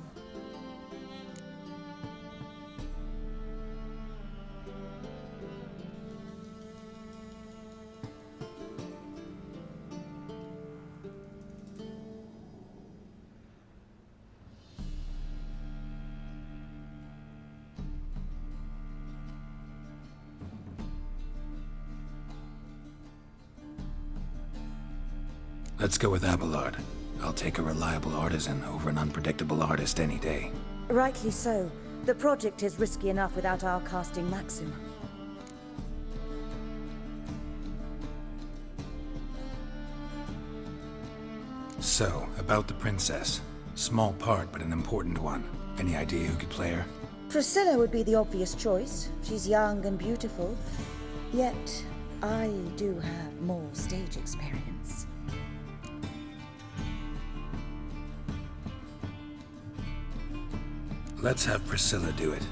Let's go with Abelard. I'll take a reliable artisan over an unpredictable artist any day. Rightly so. The project is risky enough without our casting Maxim. So, about the princess. Small part, but an important one. Any idea who could play her? Priscilla would be the obvious choice. She's young and beautiful. Yet, I do have more stage experience. Let's have Priscilla do it.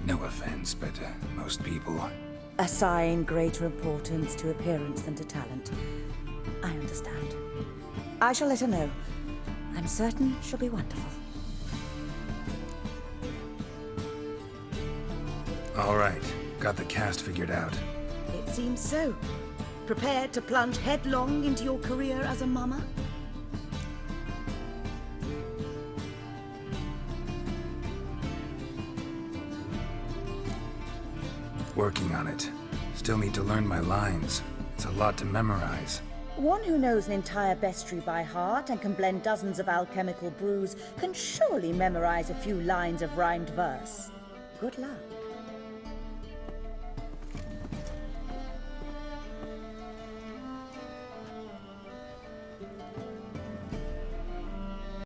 No offense, but most people... Assign greater importance to appearance than to talent. I understand. I shall let her know. I'm certain she'll be wonderful. All right, got the cast figured out. It seems so. Prepared to plunge headlong into your career as a mama? Working on it. Still need to learn my lines. It's a lot to memorize. One who knows an entire bestiary by heart and can blend dozens of alchemical brews can surely memorize a few lines of rhymed verse. Good luck.